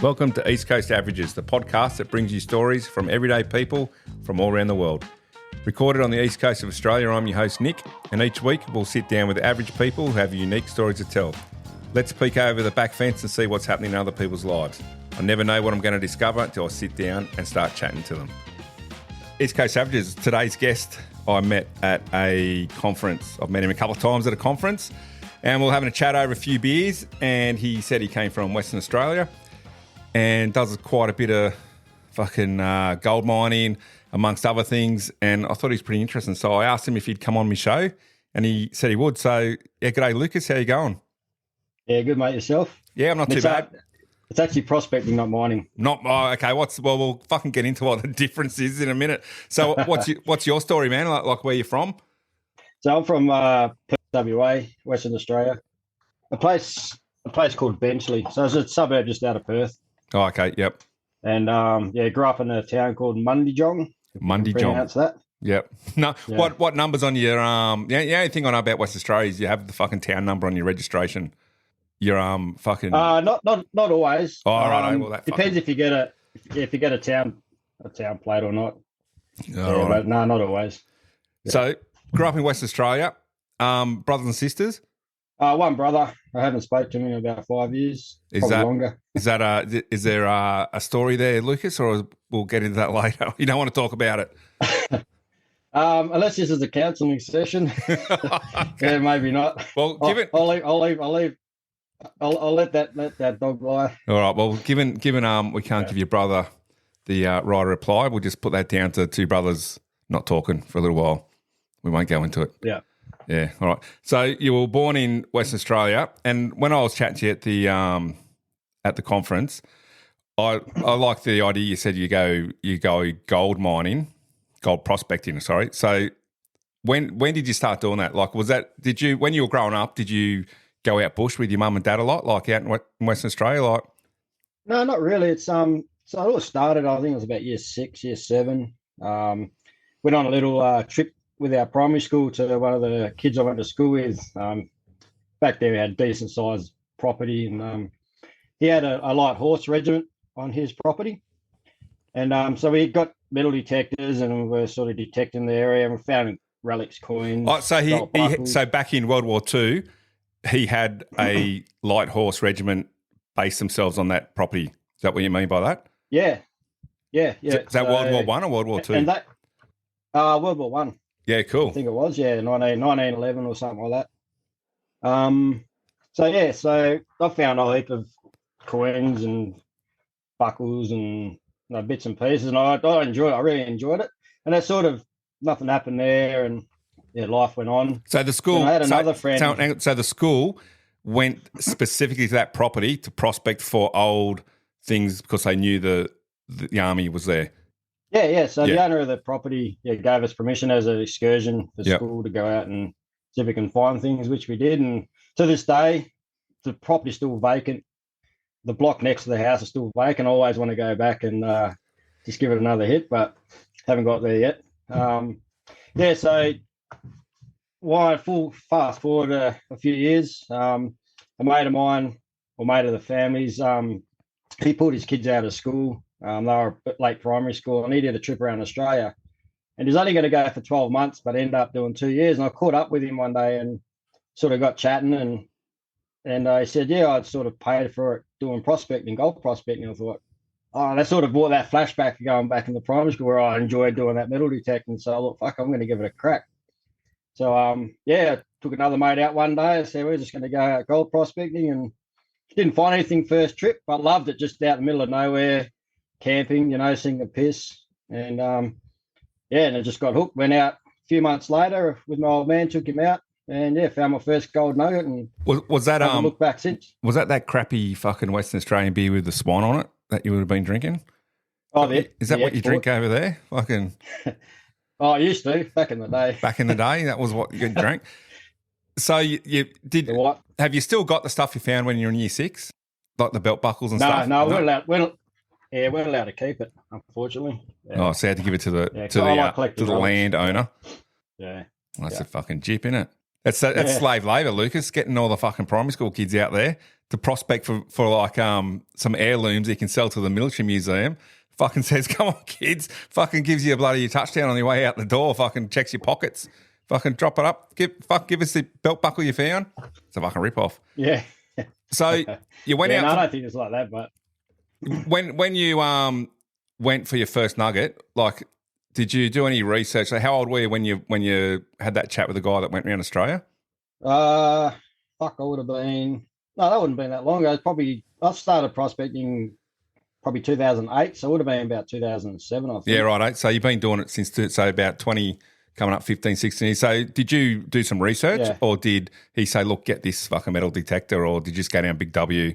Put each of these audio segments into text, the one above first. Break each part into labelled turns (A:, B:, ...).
A: Welcome to East Coast Averages, the podcast that brings you stories from everyday people from all around the world. Recorded on the east coast of Australia, I'm your host Nick, and each week we'll sit down with average people who have unique stories to tell. Let's peek over the back fence and see what's happening in other people's lives. I never know what I'm going to discover until I sit down and start chatting to them. East Coast Averages, today's guest I met at a conference. I've met him a couple of times at a conference, and we're having a chat over a few beers, and he said he came from Western Australia and does quite a bit of fucking gold mining, amongst other things, and I thought he was pretty interesting. So I asked him if he'd come on my show, and he said he would. So, yeah, g'day, Lucas. How you going?
B: Yeah, good, mate. Yourself?
A: Yeah, I'm not too bad.
B: It's actually prospecting, not mining.
A: Okay. Well, we'll fucking get into what the difference is in a minute. So, what's your story, man? Like where you're from?
B: So I'm from Perth, WA, Western Australia. A place called Benchley. So it's a suburb just out of Perth.
A: Oh, okay. Yep.
B: And grew up in a town called Mundijong. Pronounce that.
A: Yep. No. Yeah. What numbers on your the only thing I know about West Australia is you have the fucking town number on your registration. Your fucking
B: not always.
A: Oh, right. Well, that
B: depends if you get a town plate or not.
A: Oh, right.
B: But no, not always.
A: Yeah. So grew up in West Australia. Brothers and sisters?
B: One brother. I haven't spoke to him in about 5 years. Longer.
A: Is there a story there, Lucas, or we'll get into that later? You don't want to talk about it.
B: Unless this is a counselling session. Okay. Yeah, maybe not.
A: Well,
B: I'll let that dog lie.
A: All right. Well, given we can't give your brother the right reply, we'll just put that down to two brothers not talking for a little while. We won't go into it.
B: Yeah.
A: Yeah. All right. So you were born in Western Australia, and when I was chatting to you at the conference, I like the idea. You said you go gold mining, gold prospecting. Sorry. So when did you start doing that? Like, when you were growing up? Did you go out bush with your mum and dad a lot, like out in Western Australia? Like,
B: no, not really. It's so it all started. I think it was about year 6, year 7. Went on a little trip with our primary school to one of the kids I went to school with. Back there, we had decent sized property, and he had a light horse regiment on his property, and so we got metal detectors, and we were sort of detecting the area, and we found relics, coins.
A: Oh, so back in World War II, he had a light horse regiment base themselves on that property. Is that what you mean by that?
B: Yeah.
A: Is that World War I or World War II?
B: And that World War I.
A: Yeah, cool.
B: I think it was, 1911 or something like that. So I found a heap of coins and buckles and bits and pieces, and I enjoyed it. I really enjoyed it. And that sort of nothing happened there, and life went on.
A: So the school,
B: I had another friend.
A: So the school went specifically to that property to prospect for old things because they knew the army was there.
B: Yeah. So the owner of the property gave us permission as an excursion for school to go out and see if we can find things, which we did. And to this day, the property's still vacant. The block next to the house is still vacant. I always want to go back and just give it another hit, but haven't got there yet. So fast forward a few years, a mate of mine, or mate of the family's, he pulled his kids out of school. They were at late primary school, and he did a trip around Australia. And he was only going to go for 12 months, but ended up doing 2 years. And I caught up with him one day and sort of got chatting, and I said, I'd sort of paid for it doing prospecting, gold prospecting. I thought, that sort of brought that flashback of going back in the primary school where I enjoyed doing that metal detecting. So I thought, fuck, I'm going to give it a crack. So, I took another mate out one day. I said, we're just going to go out gold prospecting, and didn't find anything first trip, but loved it, just out in the middle of nowhere, camping, seeing the piss. And, and I just got hooked. Went out a few months later with my old man, took him out, and, found my first gold nugget. And
A: was that
B: haven't looked back since.
A: Was that crappy fucking Western Australian beer with the swan on it that you would have been drinking?
B: Oh,
A: is that what you drink over there? Fucking.
B: I used to back in the day.
A: Back in the day, that was what you drank. So you did. What? Have you still got the stuff you found when you were in year 6, like the belt buckles and stuff?
B: No, we're allowed. We're allowed to keep it, unfortunately. Yeah.
A: Oh, so you had to give it to the landowner.
B: Yeah,
A: well, that's a fucking jip, isn't it? That's slave labour, Lucas. Getting all the fucking primary school kids out there to prospect for like some heirlooms he can sell to the military museum. Fucking says, come on, kids. Fucking gives you a bloody touchdown on your way out the door. Fucking checks your pockets. Fucking drop it up. Give us the belt buckle you found. It's a fucking rip-off.
B: Yeah.
A: So you went out.
B: No, I don't think it's like that, but
A: when you went for your first nugget, like, did you do any research? Like, how old were you when you had that chat with the guy that went around Australia?
B: I would have been. No, that wouldn't have been that long ago. I started prospecting probably 2008, so it would have been about 2007, I think.
A: Yeah, right. So you've been doing it since, about 20, coming up 15, 16 years. So did you do some research or did he say, look, get this fucking metal detector, or did you just go down Big W?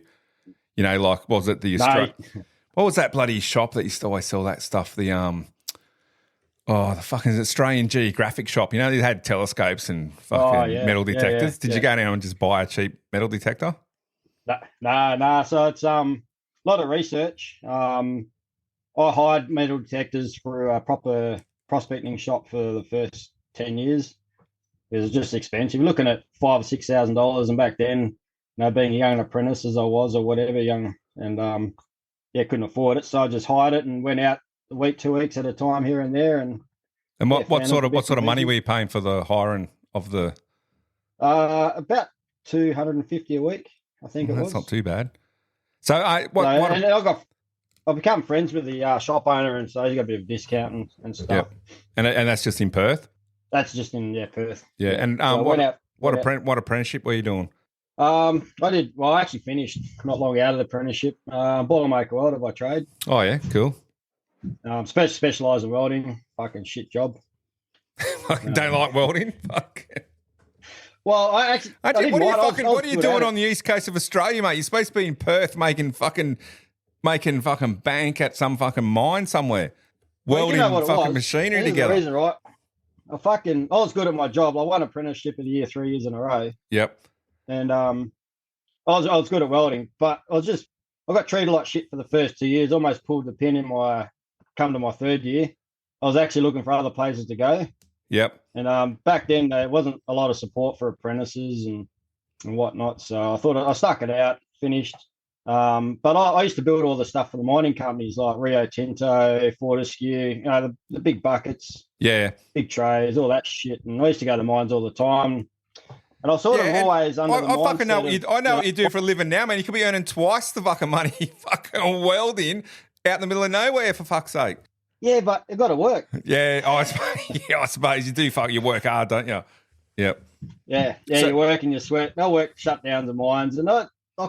A: You know, like, was it the
B: No.
A: What was that bloody shop that used to always sell that stuff? The fucking Australian Geographic shop. You know, they had telescopes and fucking metal detectors. Did you go down and just buy a cheap metal detector?
B: No. So it's a lot of research. I hired metal detectors for a proper prospecting shop for the first 10 years. It was just expensive. You're looking at $5,000 or $6,000, and back then, you know, being a young apprentice as I was, or whatever, young, and couldn't afford it. So I just hired it and went out a week, 2 weeks at a time here and there. And
A: what sort of money were you paying for the hiring of the?
B: About $250 a week, I think it was.
A: That's not too bad. So I've become friends with the shop owner, and so he's got a bit of discount and stuff. Yep. And that's just in Perth.
B: That's just in Perth.
A: Yeah, and
B: so
A: what apprenticeship were you doing?
B: I actually finished not long out of the apprenticeship. Boilermaker welder by trade.
A: Oh yeah, cool.
B: Specialised in welding. Fucking shit job.
A: Don't like welding. Fuck.
B: Well,
A: what are you doing on the east coast of Australia, mate? You're supposed to be in Perth making fucking bank at some fucking mine somewhere, welding fucking machinery together.
B: The reason, right? I was good at my job. I won apprenticeship of the year 3 years in a row.
A: Yep.
B: And I was good at welding, but I got treated like shit for the first 2 years. Almost pulled the pin in come to my third year. I was actually looking for other places to go.
A: Yep.
B: And back then there wasn't a lot of support for apprentices and whatnot. So I thought I stuck it out, finished. But I used to build all the stuff for the mining companies like Rio Tinto, Fortescue, you know, the big buckets, big trays, all that shit. And I used to go to mines all the time. And I sort of always under the mindset
A: I know what you do for a living now, man. You could be earning twice the fucking money fucking welding out in the middle of nowhere, for fuck's sake.
B: Yeah, but it got to work.
A: Yeah, I suppose you do. You work hard, don't you? Yep.
B: Yeah. So, you work and you sweat. They'll work shutdowns of mines, and I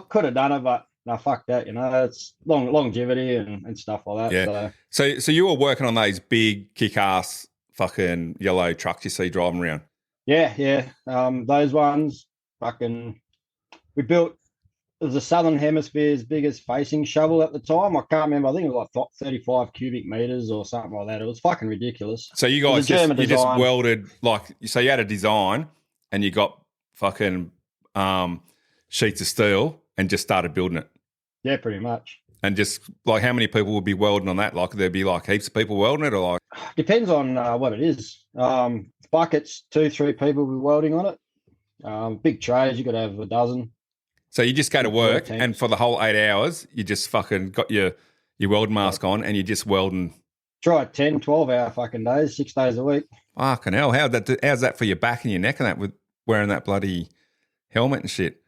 B: could have done it, but no, fuck that. You know, it's longevity and stuff like that.
A: Yeah. So you were working on those big kick-ass fucking yellow trucks you see driving around.
B: Yeah. Those ones, fucking, we built. It was the Southern Hemisphere's biggest facing shovel at the time. I can't remember. I think it was like 35 cubic meters or something like that. It was fucking ridiculous.
A: So you guys just welded, so you had a design and you got fucking sheets of steel and just started building it.
B: Yeah, pretty much.
A: And just like, how many people would be welding on that? Like, there'd be like heaps of people welding it, or like?
B: Depends on what it is. Buckets, 2-3 people will be welding on it. Big trays, you got to have a dozen.
A: So you just go to work, and for the whole 8 hours, you just fucking got your weld mask on, and you're just welding.
B: Try 10, 12-hour fucking days, 6 days a week.
A: Fucking hell! How's that for your back and your neck and that, with wearing that bloody helmet and shit?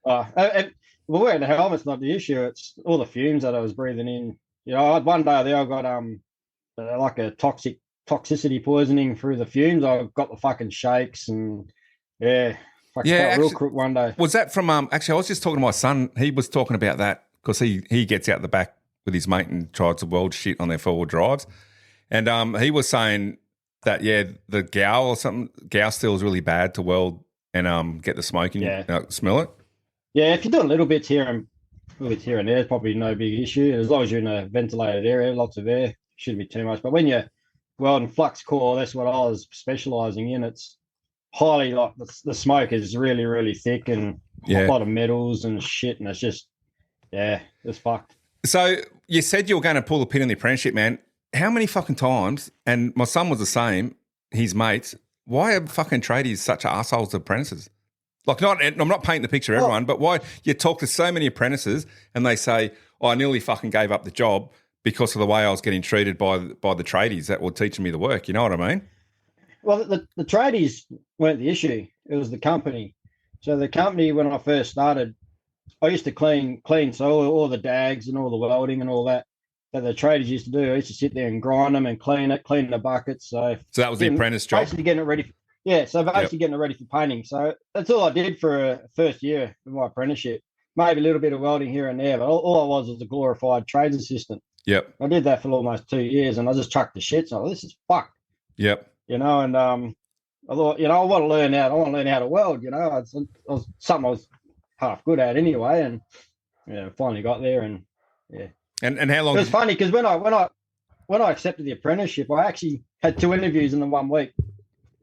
B: Wearing the helmet's not the issue. It's all the fumes that I was breathing in. You know, one day there I got like a toxicity poisoning through the fumes. I got the fucking shakes and real crook one day. Was
A: that from actually I was just talking to my son. He was talking about that because he gets out the back with his mate and tries to weld shit on their 4-wheel drives. And he was saying that the gow steel is really bad to weld and get the smoke and smell it.
B: Yeah, if you're doing little bits here and there, it's probably no big issue. As long as you're in a ventilated area, lots of air, shouldn't be too much. But when you're welding flux core, that's what I was specialising in. It's highly, like, the smoke is really, really thick and a lot of metals and shit, and it's just, it's fucked.
A: So you said you were going to pull the pin in the apprenticeship, man. How many fucking times, and my son was the same, his mates, why are fucking tradies such assholes to apprentices? Like, I'm not painting the picture of everyone, but why you talk to so many apprentices and they say, I nearly fucking gave up the job because of the way I was getting treated by the tradies that were teaching me the work. You know what I mean?
B: Well, the tradies weren't the issue. It was the company. So the company, when I first started, I used to clean soil, all the dags and all the welding and all that the tradies used to do. I used to sit there and grind them and clean the buckets. So
A: that was the apprentice job?
B: Basically getting it ready. Getting it ready for painting. So that's all I did for a first year of my apprenticeship. Maybe a little bit of welding here and there, but all I was a glorified trades assistant.
A: Yep.
B: I did that for almost 2 years, and I just chucked the shit. So this is fucked.
A: Yep.
B: And I thought, I want to learn how to weld. It was something I was half good at anyway, and finally got there, and yeah.
A: And how long?
B: It was funny because when I accepted the apprenticeship, I actually had 2 interviews in the 1 week.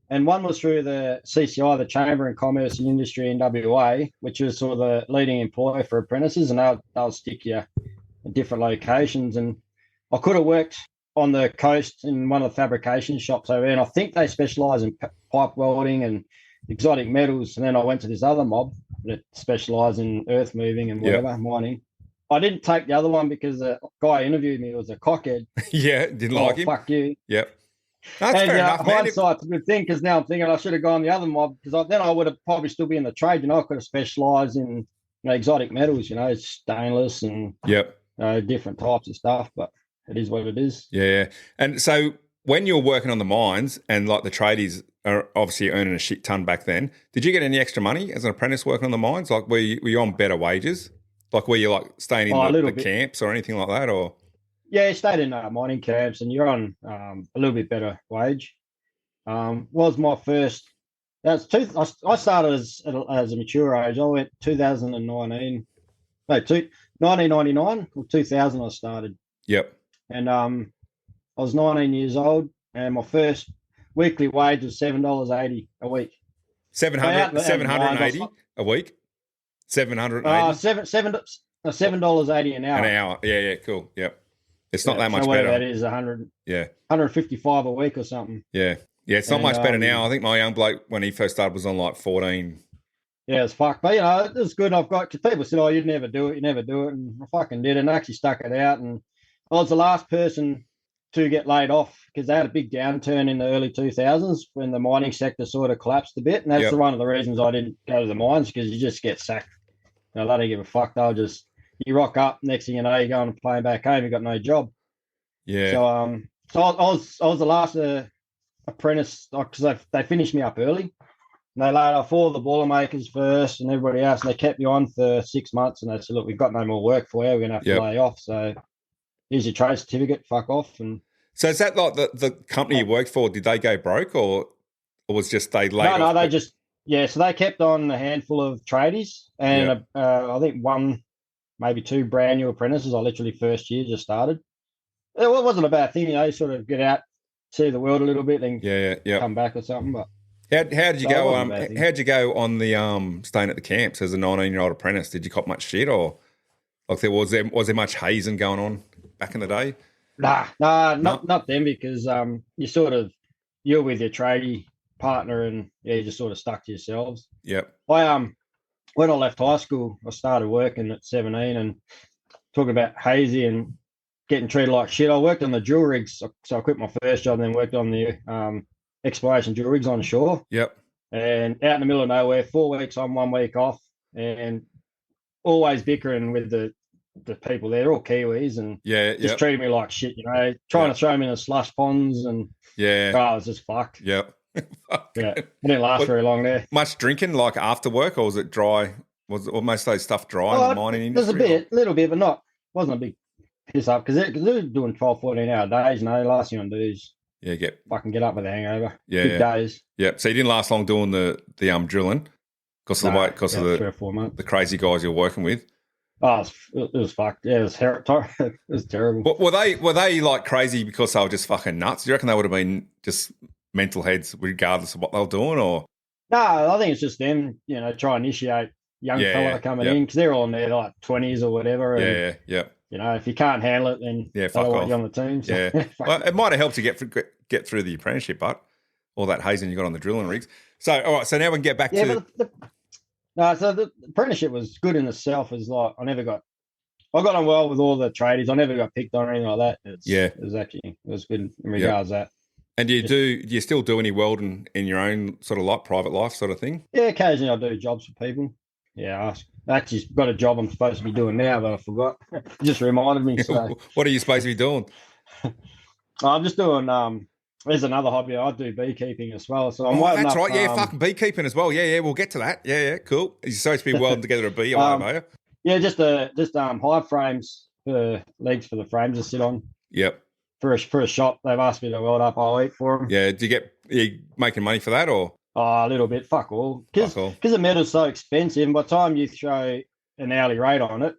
B: And one was through the CCI, the Chamber of Commerce and Industry in WA, which is sort of the leading employer for apprentices, and they'll stick you at different locations. And I could have worked on the coast in one of the fabrication shops over there, and I think they specialise in pipe welding and exotic metals. And then I went to this other mob that specialised in earth moving and whatever, mining. I didn't take the other one because the guy who interviewed me was a cockhead.
A: Didn't like him.
B: Fuck you.
A: Yep. That's fair enough, man.
B: Hindsight's a good thing because now I'm thinking I should have gone the other mob because then I would have probably still been in the trade. I could have specialised in exotic metals, stainless and different types of stuff. But it is what it is. Yeah.
A: And so when you're working on the mines and like the tradies are obviously earning a shit ton back then, did you get any extra money as an apprentice working on the mines? Like were you on better wages? Like were you like staying in the camps or anything like that, or?
B: Yeah, you stayed in mining camps, and you're on a little bit better wage. Was my first. I started as a mature age. I went 2019. No, 1999 or 2000. I started.
A: Yep.
B: And I was 19 years old, and my first weekly wage was $7.80 a week.
A: 780 a week. 780.
B: $7.80 an hour.
A: An hour. Yeah. Cool. Yep. It's not that much better.
B: That is 155 a week or something.
A: Yeah. It's not much better now. I think my young bloke when he first started was on like 14.
B: Yeah, it's fucked. But it was good. Because people said, "Oh, you'd never do it. And I fucking did it, and I actually stuck it out. And I was the last person to get laid off because they had a big downturn in the early 2000s when the mining sector sort of collapsed a bit, and that's one of the reasons I didn't go to the mines because you just get sacked. They don't give a fuck. They'll just. You rock up, next thing you know, you're going to play back home. You got no job.
A: Yeah.
B: So I was the last apprentice because they finished me up early. And they laid off all the boilermakers first and everybody else, and they kept me on for 6 months. And they said, "Look, we've got no more work for you. We're going to have to lay off. So here's your trade certificate. Fuck off." And
A: so is that like the company you worked for? Did they go broke or was just they laid off?
B: No, they just So they kept on a handful of tradies, and I think one. Maybe 2 brand new apprentices. I literally first year just started. It wasn't a bad thing, you sort of get out, see the world a little bit, then come back or something. But
A: how did you go? How'd you go on the staying at the camps as a 19-year-old apprentice? Did you cop much shit, or like was there much hazing going on back in the day?
B: Nah, not them because you're with your tradie partner and you just sort of stuck to yourselves.
A: Yep.
B: When I left high school, I started working at 17 and talking about hazy and getting treated like shit. I worked on the drill rigs, so I quit my first job and then worked on the exploration drill rigs on shore.
A: Yep.
B: And out in the middle of nowhere, 4 weeks on, 1 week off, and always bickering with the people there. They're all Kiwis and just treated me like shit, trying to throw me in the slush ponds and I was just fucked.
A: Yep.
B: It didn't last very long there.
A: Much drinking, like after work, or was it dry? Was most of those stuff dry in the mining industry?
B: There's a little bit, but wasn't a big piss up because they're doing 12, 14-hour days. Last thing I do is get up with a hangover. Big days.
A: Yeah. So you didn't last long doing the drilling because of the weight, because of
B: 3 or 4 months.
A: The crazy guys you're working with.
B: Oh, it was fucked. Yeah, it was terrible.
A: But were they like crazy because they were just fucking nuts? Do you reckon they would have been just mental heads regardless of what they were doing, or?
B: No, I think it's just them, try and initiate young fella coming in because they're all in their like 20s or whatever. And, if you can't handle it, then they don't want you on the team. So.
A: Yeah. Well, it might have helped you get through the apprenticeship, but all that hazing you got on the drilling rigs. So, all right, so now we can get back to...
B: No, so the apprenticeship was good in itself. As like I got on well with all the tradies. I never got picked on or anything like that. It was good in regards to that.
A: And do you still do any welding in your own sort of like private life sort of thing?
B: Yeah, occasionally I do jobs for people. Yeah, I actually got a job I'm supposed to be doing now, but I forgot. It just reminded me. So.
A: What are you supposed to be doing?
B: I'm just doing. There's another hobby. I do beekeeping as well. So I'm
A: that's right. Yeah, fucking beekeeping as well. Yeah. We'll get to that. Yeah. Cool. You're supposed to be welding together a bee, are you?
B: Yeah, just hive frames for legs for the frames to sit on.
A: Yep.
B: For a shop, they've asked me to weld up. I'll eat for them.
A: Yeah. Are you making money for that or?
B: Oh, a little bit. Fuck all. Because the metal's so expensive, and by the time you throw an hourly rate on it,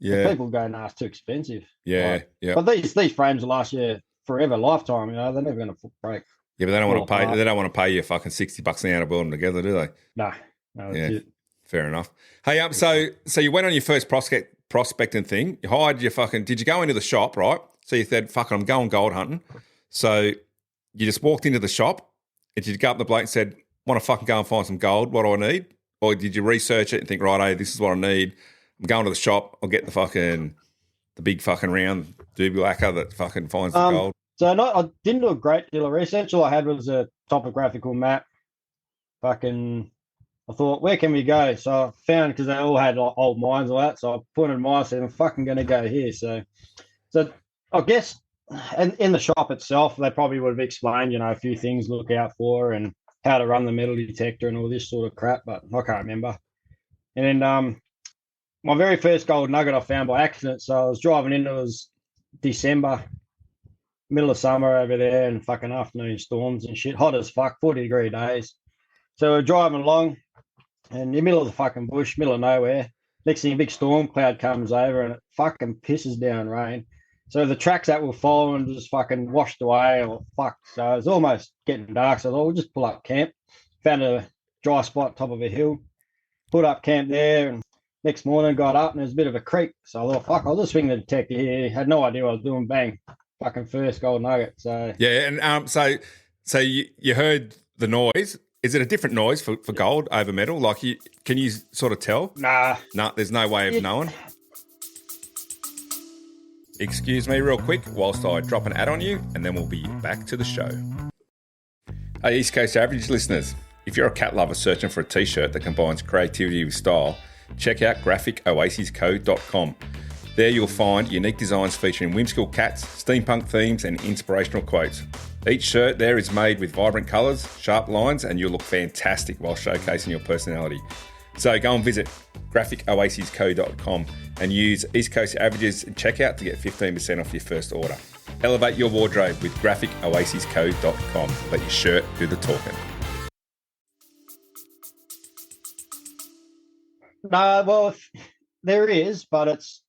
B: people go, nah, it's too expensive.
A: Yeah.
B: But these frames will last you forever, lifetime. You know, they're never going to break.
A: Yeah, but they don't want to pay. They don't want to pay you fucking $60 an hour to build them together, do they?
B: No, that's it.
A: Fair enough. Hey, so you went on your first prospecting thing. You hired your fucking. Did you go into the shop, right? So you said, "Fuck it, I'm going gold hunting." So you just walked into the shop and you go up the bloke and said, "Want to fucking go and find some gold? What do I need?" Or did you research it and think, "Right, hey, this is what I need. I'm going to the shop. I'll get the big fucking round doobie lacquer that fucking finds the gold."
B: So I didn't do a great deal of research. All I had was a topographical map. I thought, where can we go? So I found, because they all had like old mines or that. So I pointed mine, said, I'm fucking going to go here. So I guess, and in the shop itself, they probably would have explained, a few things to look out for and how to run the metal detector and all this sort of crap, but I can't remember. And then my very first gold nugget I found by accident. So I was driving in, it was December, middle of summer over there, and fucking afternoon storms and shit, hot as fuck, 40-degree days. So we're driving along, and in the middle of the fucking bush, middle of nowhere. Next thing, a big storm cloud comes over, and it fucking pisses down rain. So the tracks that were following just fucking washed away or fucked. So it was almost getting dark. So I thought, we'll just pull up camp. Found a dry spot top of a hill. Put up camp there, and next morning got up, and there's a bit of a creek. So I thought, fuck, I'll just swing the detector here. Had no idea what I was doing. Bang, fucking first gold nugget. So
A: yeah, and so you heard the noise. Is it a different noise for gold over metal? Like, can you sort of tell?
B: Nah,
A: there's no way of knowing. Excuse me real quick whilst I drop an ad on you, and then we'll be back to the show. Hey, East Coast Average listeners, if you're a cat lover searching for a T-shirt that combines creativity with style, check out graphicoasisco.com. There you'll find unique designs featuring whimsical cats, steampunk themes, and inspirational quotes. Each shirt there is made with vibrant colours, sharp lines, and you'll look fantastic while showcasing your personality. So go and visit graphicoasisco.com and use East Coast Averages at checkout to get 15% off your first order. Elevate your wardrobe with graphicoasisco.com. Let your shirt do the talking.
B: No, well, there is, but it's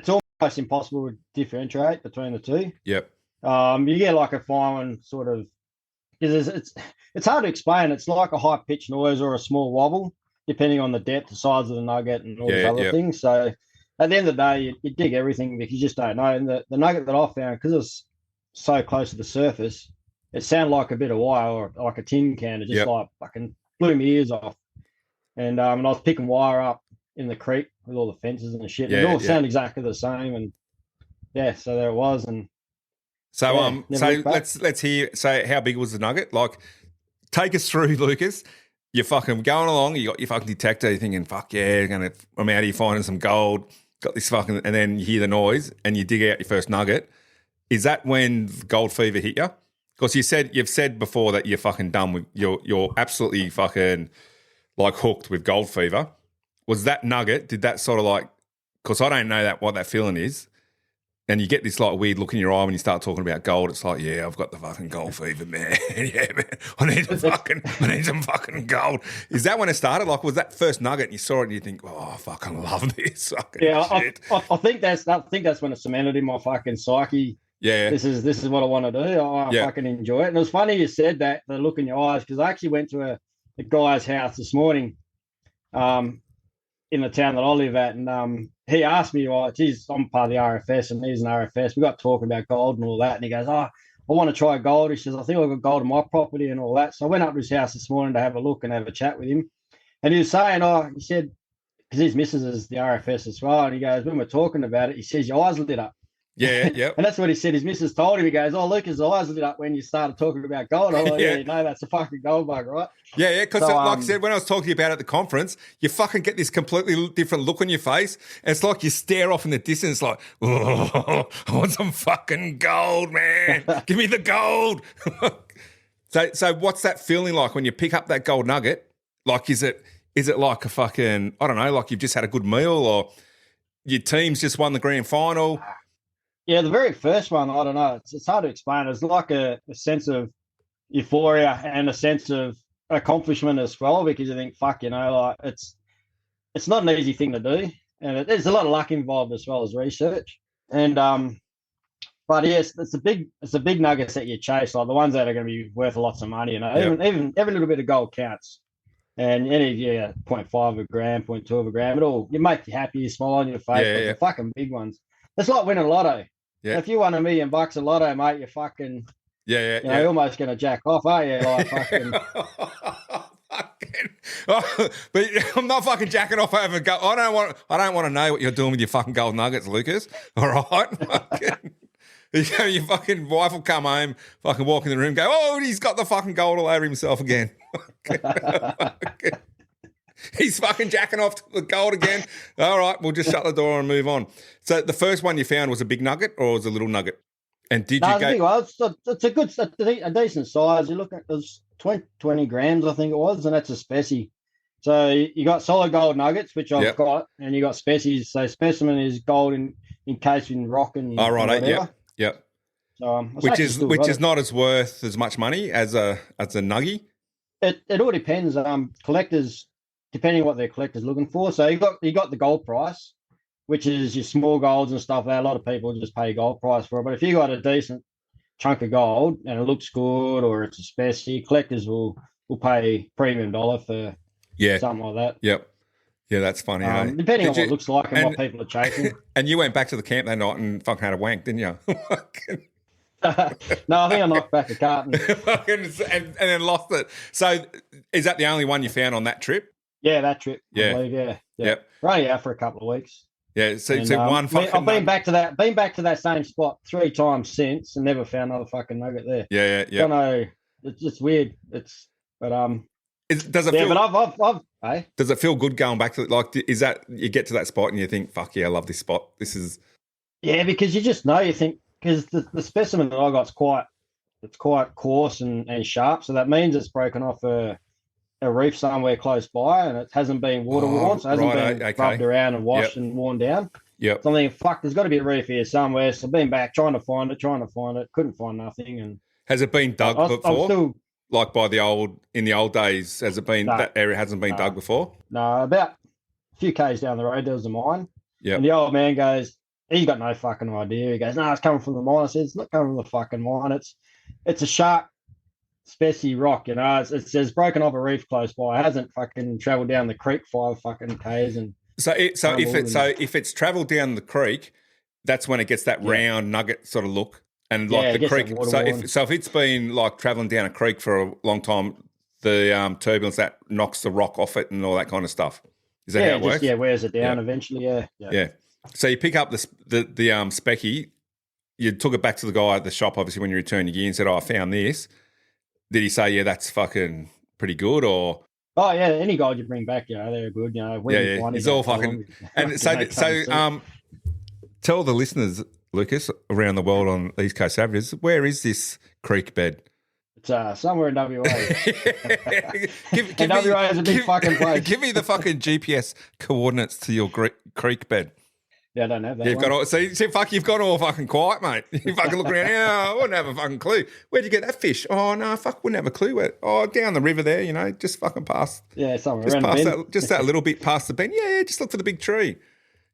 B: almost impossible to differentiate between the two.
A: Yep.
B: You get like a fine one sort of, because it's hard to explain. It's like a high pitched noise or a small wobble, depending on the depth, the size of the nugget, and all these other things. So at the end of the day, you dig everything because you just don't know. And the nugget that I found, because it was so close to the surface, it sounded like a bit of wire or like a tin can. It just like fucking blew my ears off. And I was picking wire up in the creek with all the fences and the shit. And it all sounded exactly the same. And so there it was. And
A: so let's hear. So how big was the nugget? Like, take us through, Lucas. You're fucking going along. You got your fucking detector. You're thinking, fuck yeah, I'm out here finding some gold. Got this fucking, and then you hear the noise and you dig out your first nugget. Is that when gold fever hit you? Because you've said before that you're fucking done with you're absolutely fucking like hooked with gold fever. Was that nugget? Did that sort of like? Because I don't know what that feeling is. And you get this like weird look in your eye when you start talking about gold. It's like, yeah, I've got the fucking gold fever, man. Yeah, man. I need some fucking gold. Is that when it started? Like, was that first nugget and you saw it and you think, oh, I fucking love this fucking shit.
B: I think that's when it cemented in my fucking psyche.
A: Yeah.
B: This is what I want to do. I fucking enjoy it. And it was funny you said that, the look in your eyes, because I actually went to a guy's house this morning, in the town that I live at, and he asked me, geez, I'm part of the RFS and he's an RFS. We got talking about gold and all that, and he goes, I want to try gold. He says, I think I've got gold on my property and all that. So I went up to his house this morning to have a look and have a chat with him. And he was saying, he said, because his missus is the RFS as well, and he goes, when we're talking about it, he says your eyes lit up.
A: Yeah, yeah.
B: And that's what he said. His missus told him. He goes, "Oh, Lucas' eyes lit up when you started talking about gold." I'm like, yeah, no, that's a fucking gold bug, right?
A: Yeah. Because like I said, when I was talking to you about it at the conference, you fucking get this completely different look on your face. And it's like you stare off in the distance, like, oh, I want some fucking gold, man. Give me the gold. So what's that feeling like when you pick up that gold nugget? Like, is it like a fucking, I don't know, like you've just had a good meal, or your team's just won the grand final?
B: Yeah, the very first one, I don't know. It's hard to explain. It's like a sense of euphoria and a sense of accomplishment as well, because you think, fuck, like it's not an easy thing to do, and there's a lot of luck involved as well as research. And but yes, it's a big nuggets that you chase, like the ones that are going to be worth lots of money. Even every little bit of gold counts. And any 0.5 a gram, 0.2 of a gram, it make you happy, you smile on your face. But the fucking big ones, it's like winning lotto. Yeah. If you won $1 million a lotto, mate, you're fucking you're almost going to jack off, are you? Like fucking.
A: But I'm not fucking jacking off over gold. I don't want to know what you're doing with your fucking gold nuggets, Lucas. All right. Your fucking wife will come home, fucking walk in the room, go, oh, he's got the fucking gold all over himself again. He's fucking jacking off to the gold again. All right, we'll just shut the door and move on. So the first one you found was a big nugget, or was it a little nugget? And did you go?
B: It's a decent size. You look at, it was 20 grams, I think it was, and that's a specie. So you got solid gold nuggets, which I've got, and you got species. So specimen is gold encased in rock and
A: Yep.
B: So
A: which is not as worth as much money as a nuggie.
B: It all depends. Collectors, depending on what their collector's looking for. So you got the gold price, which is your small golds and stuff. A lot of people just pay gold price for it. But if you got a decent chunk of gold and it looks good, or it's a specie, collectors will pay premium dollar for something like that.
A: Yep. Yeah, that's funny.
B: Depending on what it looks like and what people are chasing.
A: And you went back to the camp that night and fucking had a wank, didn't you?
B: No, I think I knocked back a carton.
A: and then lost it. So is that the only one you found on that trip?
B: Yeah, that trip.
A: Yeah.
B: I believe, yeah.
A: Yep.
B: Right, yeah, for a couple of weeks.
A: Yeah, so one fucking
B: I've been back to that same spot 3 times since and never found another fucking nugget there.
A: Yeah.
B: I don't know. It's just weird. Does
A: it feel good going back to, like, is that you get to that spot and you think, fuck yeah, I love this spot. This is.
B: Yeah, because you just know, you think, because the specimen that I got is quite coarse and sharp, so that means it's broken off a reef somewhere close by, and it hasn't been water worn, so it hasn't been rubbed around and washed and worn down.
A: Yep.
B: So I'm thinking, fuck, there's got to be a reef here somewhere. So I've been back trying to find it, couldn't find nothing. And
A: has it been dug before? Like in the old days, has it been that area hasn't been dug before? No,
B: about a few k's down the road there was a mine.
A: Yeah.
B: And the old man goes, he's got no fucking idea. He goes, no, it's coming from the mine. I said, it's not coming from the fucking mine. It's a sharp, specie rock, It says broken off a reef close by. It hasn't fucking travelled down the creek 5 fucking k's. And
A: if it's travelled down the creek, that's when it gets that round nugget sort of look. And like the creek, if it's been like travelling down a creek for a long time, the turbulence that knocks the rock off it and all that kind of stuff. Is that how it works?
B: Yeah, wears it down eventually. Yeah.
A: So you pick up the specky, you took it back to the guy at the shop, obviously, when you returned your gear and said, "Oh, I found this." Did he say, "Yeah, that's fucking pretty good," or?
B: Oh yeah, any gold you bring back, they're good.
A: It's all fucking. And so tell the listeners, Lucas, around the world on East Coast Averages, where is this creek bed?
B: It's somewhere in WA. WA is a big fucking place.
A: Give me the fucking GPS coordinates to your creek bed.
B: Yeah, I don't have that.
A: You've gone all fucking quiet, mate. You fucking look around. I wouldn't have a fucking clue. Where'd you get that fish? Oh no, wouldn't have a clue. Where? Down the river there. Just fucking past.
B: Yeah, somewhere
A: just
B: around
A: past
B: the bend.
A: that, just that little bit past the bend. Yeah, just look for the big tree.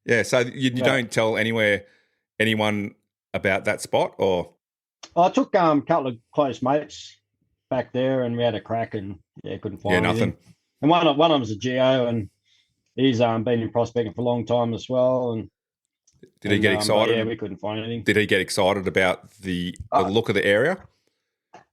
A: Yeah, so you don't tell anyone about that spot, or?
B: I took a couple of close mates back there, and we had a crack, and couldn't find anything.
A: Nothing.
B: And one of them's a geo, and he's been in prospecting for a long time as well. And
A: did he get excited?
B: Yeah, we couldn't find anything.
A: Did he get excited about the look of the area?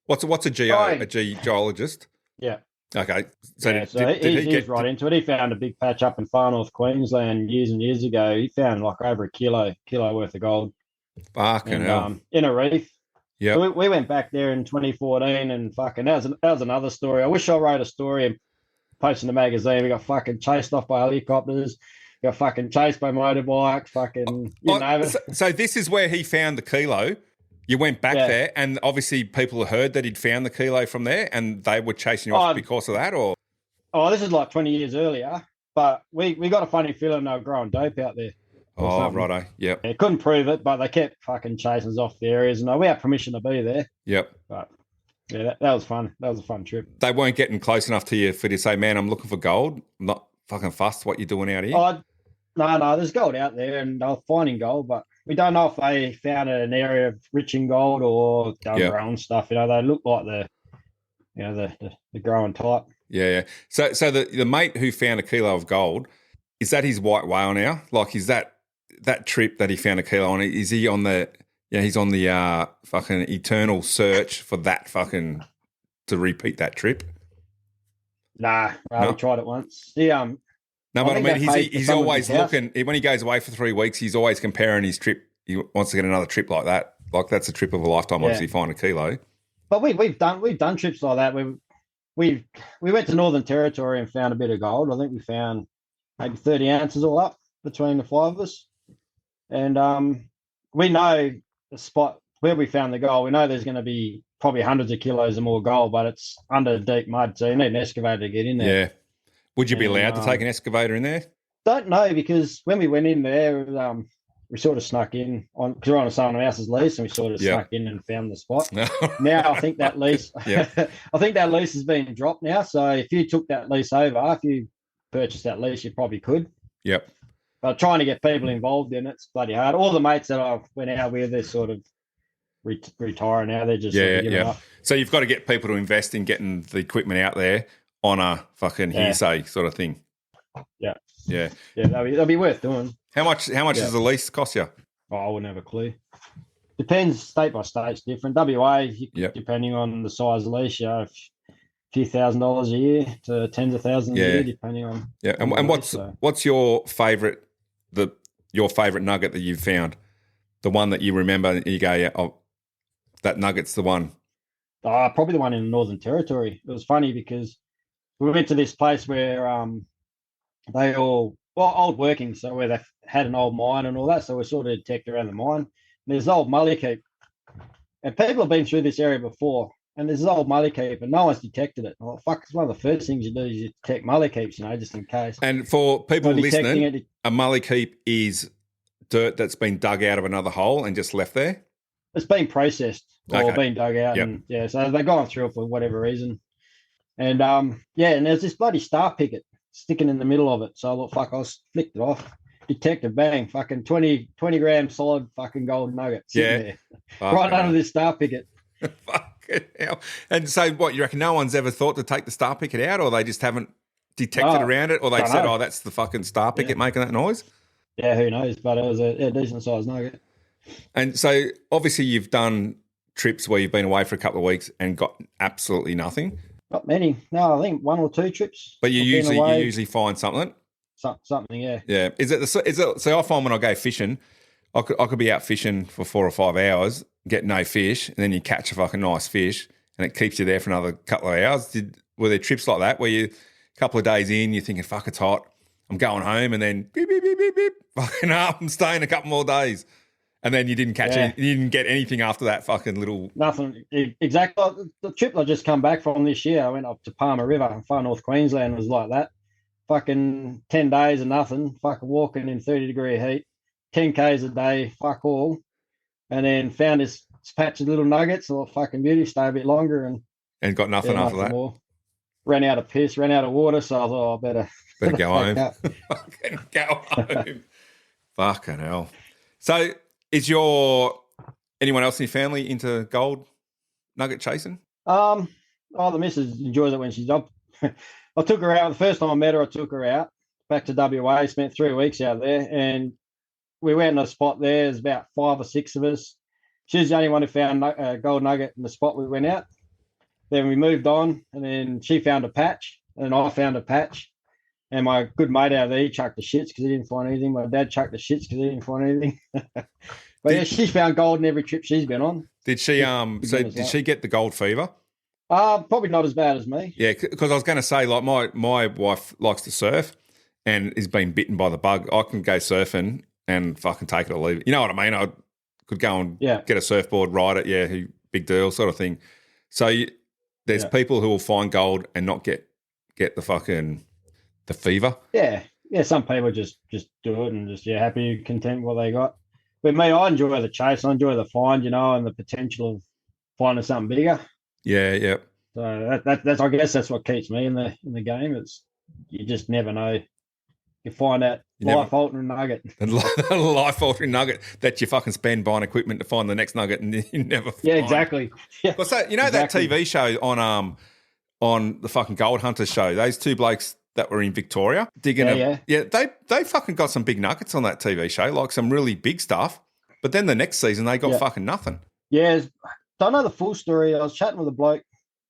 A: What's a geo? A geologist?
B: Yeah.
A: Okay. So
B: Yeah, so he's right into it. He found a big patch up in far north Queensland years and years ago. He found like over a kilo worth of gold,
A: fucking
B: and
A: hell.
B: in a reef.
A: Yep.
B: So we went back there in 2014, and fucking that was another story. I wish I wrote a story and posted in the magazine. We got fucking chased off by helicopters. We got fucking chased by motorbikes. Fucking you know it.
A: So this is where he found the kilo. You went back there, and obviously people heard that he'd found the kilo from there, and they were chasing you off because of that, or?
B: Oh, this is like 20 years earlier, but we got a funny feeling they were growing dope out there.
A: Oh, righto. Yep.
B: They couldn't prove it, but they kept fucking chasing us off the areas, and we had permission to be there.
A: Yep.
B: But yeah, that was fun. That was a fun trip.
A: They weren't getting close enough to you for you to say, man, I'm looking for gold. I'm not fucking fussed what you're doing out here.
B: Oh, no, there's gold out there, and they're finding gold, but we don't know if they found it in an area of rich in gold or growing stuff. You know, they look like the growing type.
A: Yeah. So the mate who found a kilo of gold, is that his white whale now? Like, is that trip that he found a kilo on? Is he on the? Yeah, he's on the fucking eternal search for that fucking to repeat that trip.
B: Nah,
A: no?
B: We tried it once. Yeah.
A: No, but I mean, he's always looking. When he goes away for 3 weeks, he's always comparing his trip. He wants to get another trip like that. Like, that's a trip of a lifetime. Obviously, find a kilo.
B: But we've done trips like that. We went to Northern Territory and found a bit of gold. I think we found maybe 30 ounces all up between the five of us. And we know the spot where we found the gold. We know there's going to be probably hundreds of kilos of more gold, but it's under deep mud, so you need an excavator to get in there.
A: Yeah. Would you be allowed to take an excavator in there?
B: Don't know, because when we went in there, we sort of snuck in because we're on someone else's lease, and we sort of snuck in and found the spot. Now I think that lease, has been dropped now. So if you took that lease over, if you purchased that lease, you probably could.
A: Yep.
B: But trying to get people involved in it's bloody hard. All the mates that I went out with, they're sort of retiring now. They're just sort of giving up.
A: So you've got to get people to invest in getting the equipment out there on a fucking hearsay sort of thing.
B: Yeah.
A: Yeah.
B: Yeah, that'll be worth doing.
A: How much does the lease cost you?
B: Oh, I wouldn't have a clue. Depends, state by state, it's different. WA, depending on the size of the lease, a few $1,000s a year to tens of thousands a year, depending on.
A: Yeah, and what's your favourite nugget that you've found? The one that you remember, and you go, that nugget's the one.
B: Probably the one in the Northern Territory. It was funny because we went to this place where they all old working, so where they had an old mine and all that. So we sort of detected around the mine. And there's old mully keep, and people have been through this area before. And there's this old mully keep, and no one's detected it. Oh fuck! It's one of the first things you do is you detect mully keeps, just in case.
A: And for people listening, a mully keep is dirt that's been dug out of another hole and just left there.
B: It's been processed or been dug out, and so they've gone through it for whatever reason. And and there's this bloody star picket sticking in the middle of it. So I thought, fuck, I flicked it off. Detected, bang, fucking 20 gram solid fucking gold nugget sitting there. Right under this star picket.
A: Fucking hell. And so what, you reckon no one's ever thought to take the star picket out, or they just haven't detected around it, or they said, that's the fucking star picket making that noise?
B: Yeah, who knows? But it was a decent sized nugget.
A: And so obviously you've done trips where you've been away for a couple of weeks and got absolutely nothing.
B: Not many. No, I think 1 or 2 trips.
A: But you usually find something.
B: Something, yeah.
A: Yeah. Is it so I find when I go fishing, I could be out fishing for 4 or 5 hours, get no fish, and then you catch a fucking nice fish, and it keeps you there for another couple of hours. Were there trips like that where you a couple of days in, you're thinking, fuck, it's hot, I'm going home, and then beep, beep, beep, beep, beep, fucking up, I'm staying a couple more days. And then you didn't catch you didn't get anything after that fucking little...
B: Nothing. Exactly. The trip I just come back from this year, I went up to Palmer River, far north Queensland, was like that. Fucking 10 days of nothing, fucking walking in 30-degree heat, 10 Ks a day, fuck all. And then found this patch of little nuggets, or fucking beauty, stay a bit longer. And
A: got nothing after that.
B: More. Ran out of piss, ran out of water, so I thought, I better
A: go home. Fucking go home. Fucking hell. So... Is anyone else in your family into gold nugget chasing?
B: The missus enjoys it when she's up. I took her out. The first time I met her, I took her out back to WA, spent 3 weeks out there, and we went in a spot there. There's about 5 or 6 of us. She was the only one who found a gold nugget in the spot we went out. then we moved on, and then she found a patch, and I found a patch. And my good mate out there, he chucked the shits because he didn't find anything. My dad chucked the shits because he didn't find anything. But she's found gold in every trip she's been on.
A: Did she? Did she get the gold fever?
B: Probably not as bad as me.
A: Yeah, because I was going to say, like, my wife likes to surf and is being bitten by the bug. I can go surfing and fucking take it or leave it. You know what I mean? I could go and get a surfboard, ride it, big deal sort of thing. So there's people who will find gold and not get the fever.
B: Yeah. Some people just do it and just happy, content with what they got. But me, I enjoy the chase. I enjoy the find, and the potential of finding something bigger.
A: Yeah.
B: So that's I guess that's what keeps me in the game. It's you just never know. You find that life-altering nugget.
A: The life-altering nugget that you fucking spend buying equipment to find the next nugget, and you never find.
B: Yeah, exactly. Yeah.
A: Well, so, that TV show on the fucking Gold Hunters show, those two blokes that were in Victoria digging they fucking got some big nuggets on that TV show, like some really big stuff. But then the next season they got fucking nothing.
B: Yeah, don't know the full story. I was chatting with a bloke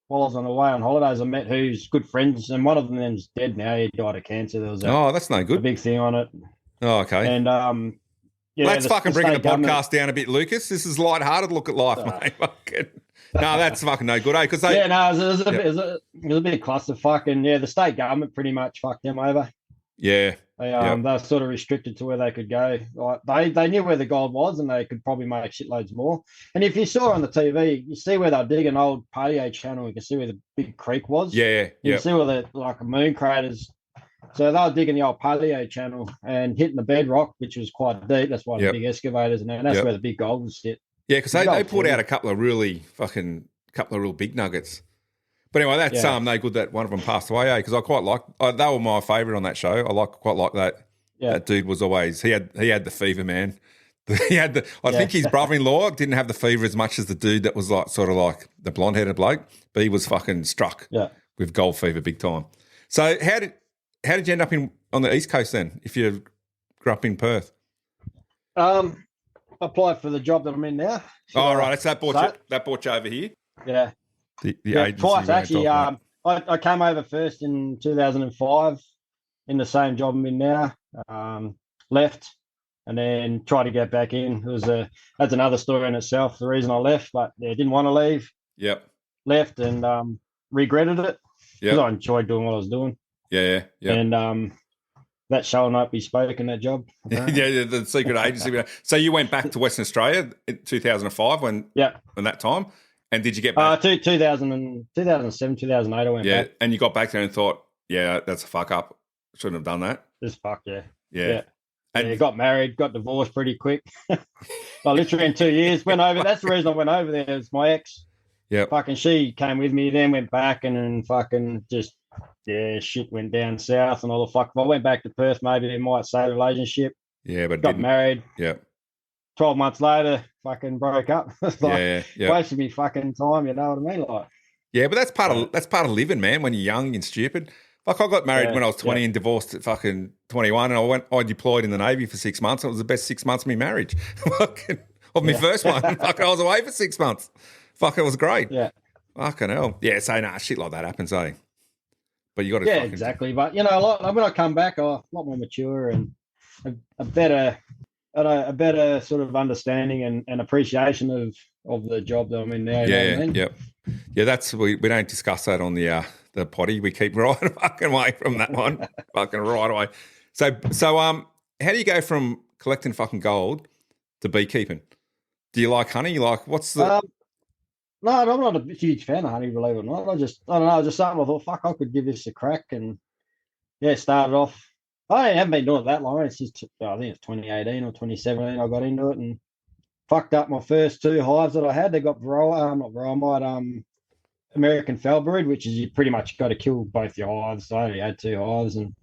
B: while I was on the way on holidays. I met who's good friends, and one of them's dead now. He died of cancer. There was
A: that's no good.
B: A big thing on it.
A: Oh, okay.
B: And
A: let's fucking bring the podcast down a bit, Lucas. This is lighthearted look at life, mate. Fucking. No, that's fucking no good, because they...
B: Yeah, no, it was a bit clusterfuck, and the state government pretty much fucked them over.
A: Yeah.
B: They were sort of restricted to where they could go. Like, they knew where the gold was, and they could probably make shitloads more. And if you saw on the TV, you see where they're digging old patio channel, you can see where the big creek was.
A: Yeah.
B: You can see where the moon craters. So they were digging the old paleo channel and hitting the bedrock, which was quite deep. That's why the big excavators and that's where the big gold was sit.
A: Yeah, because they pulled out a couple of real big nuggets. But anyway, that's no good that one of them passed away, because I quite like they were my favourite on that show. I quite like that. Yeah. That dude was always he had the fever, man. I think his brother-in-law didn't have the fever as much as the dude that was like sort of like the blonde-headed bloke, but he was fucking struck with gold fever big time. So how did you end up on the East Coast then, if you grew up in Perth?
B: Applied for the job that I'm in now.
A: Right. So that brought you over here?
B: Yeah.
A: The agency
B: twice, actually. I came over first in 2005 in the same job I'm in now. Left and then tried to get back in. That's another story in itself, the reason I left, but didn't want to leave.
A: Yep.
B: Left and regretted it because I enjoyed doing what I was doing.
A: Yeah.
B: And that shall not be spoken, that job.
A: The secret agency. So you went back to Western Australia in 2005 when that time, and did you get back?
B: 2007, 2008 I went back.
A: And you got back there and thought, that's a fuck up. Shouldn't have done that.
B: Just fuck,
A: Yeah.
B: And got married, got divorced pretty quick. Literally in 2 years. Went over. That's the reason I went over there. It was my ex.
A: Yeah.
B: Fucking she came with me, then went back and then fucking just shit went down south and all the fuck. If I went back to Perth, maybe it might save the relationship.
A: Yeah, but
B: got married.
A: Yeah.
B: 12 months later, fucking broke up. Wasted me fucking time, you know what I mean? Like,
A: yeah, but that's part of living, man. When you're young and stupid. Like I got married when I was 20 and divorced at fucking 21, and I deployed in the Navy for 6 months. It was the best 6 months of my marriage. Of my first one. Fucking I was away for 6 months. Fuck, it was great.
B: Yeah.
A: Fucking hell. Yeah, so shit like that happens, eh? But you got to
B: exactly. But when I come back, I'm a lot more mature and a better sort of understanding and appreciation of the job that I'm in now.
A: Yeah, that's we don't discuss that on the potty. We keep right fucking away from that one. Fucking right away. So how do you go from collecting fucking gold to beekeeping? Do you like honey? What's the
B: No, I'm not a huge fan of honey, believe it or not. I don't know, just something I thought, fuck, I could give this a crack. And started off. I haven't been doing it that long. It's just, I think it's 2018 or 2017 I got into it and fucked up my first 2 hives that I had. They got American foulbrood, which is you pretty much got to kill both your hives. So I only had 2 hives and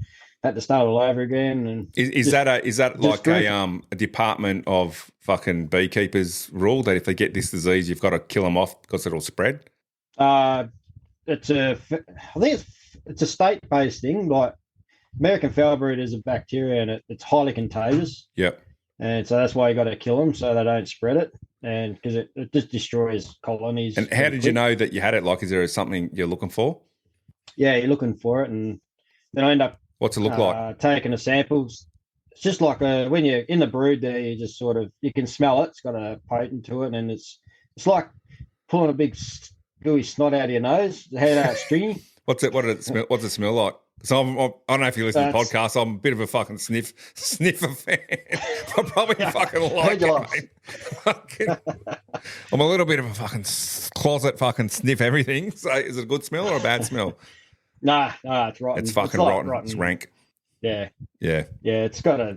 B: had to start all over again. And
A: is that like a department of fucking beekeepers rule that if they get this disease, you've got to kill them off because it'll spread?
B: I think it's a state-based thing. Like American foulbrood is a bacteria and it's highly contagious.
A: Yep.
B: And so that's why you got to kill them so they don't spread it, and because it just destroys colonies.
A: And how did you know that you had it? Like, is there something you're looking for?
B: Yeah, you're looking for it, and then I end up
A: What's it look like?
B: taking the samples. It's just like when you're in the brood there, you just sort of, you can smell it. It's got a potent to it, and it's like pulling a big gooey snot out of your nose. The head out stringy.
A: What did it smell? What's it smell like? So I don't know if you listen to podcasts. I'm a bit of a fucking sniffer fan. I probably fucking like it. Mate. I'm a little bit of a fucking closet fucking sniff everything. So is it a good smell or a bad smell?
B: Nah, it's rotten.
A: It's fucking rotten. It's rank.
B: Yeah.
A: Yeah.
B: Yeah, it's got a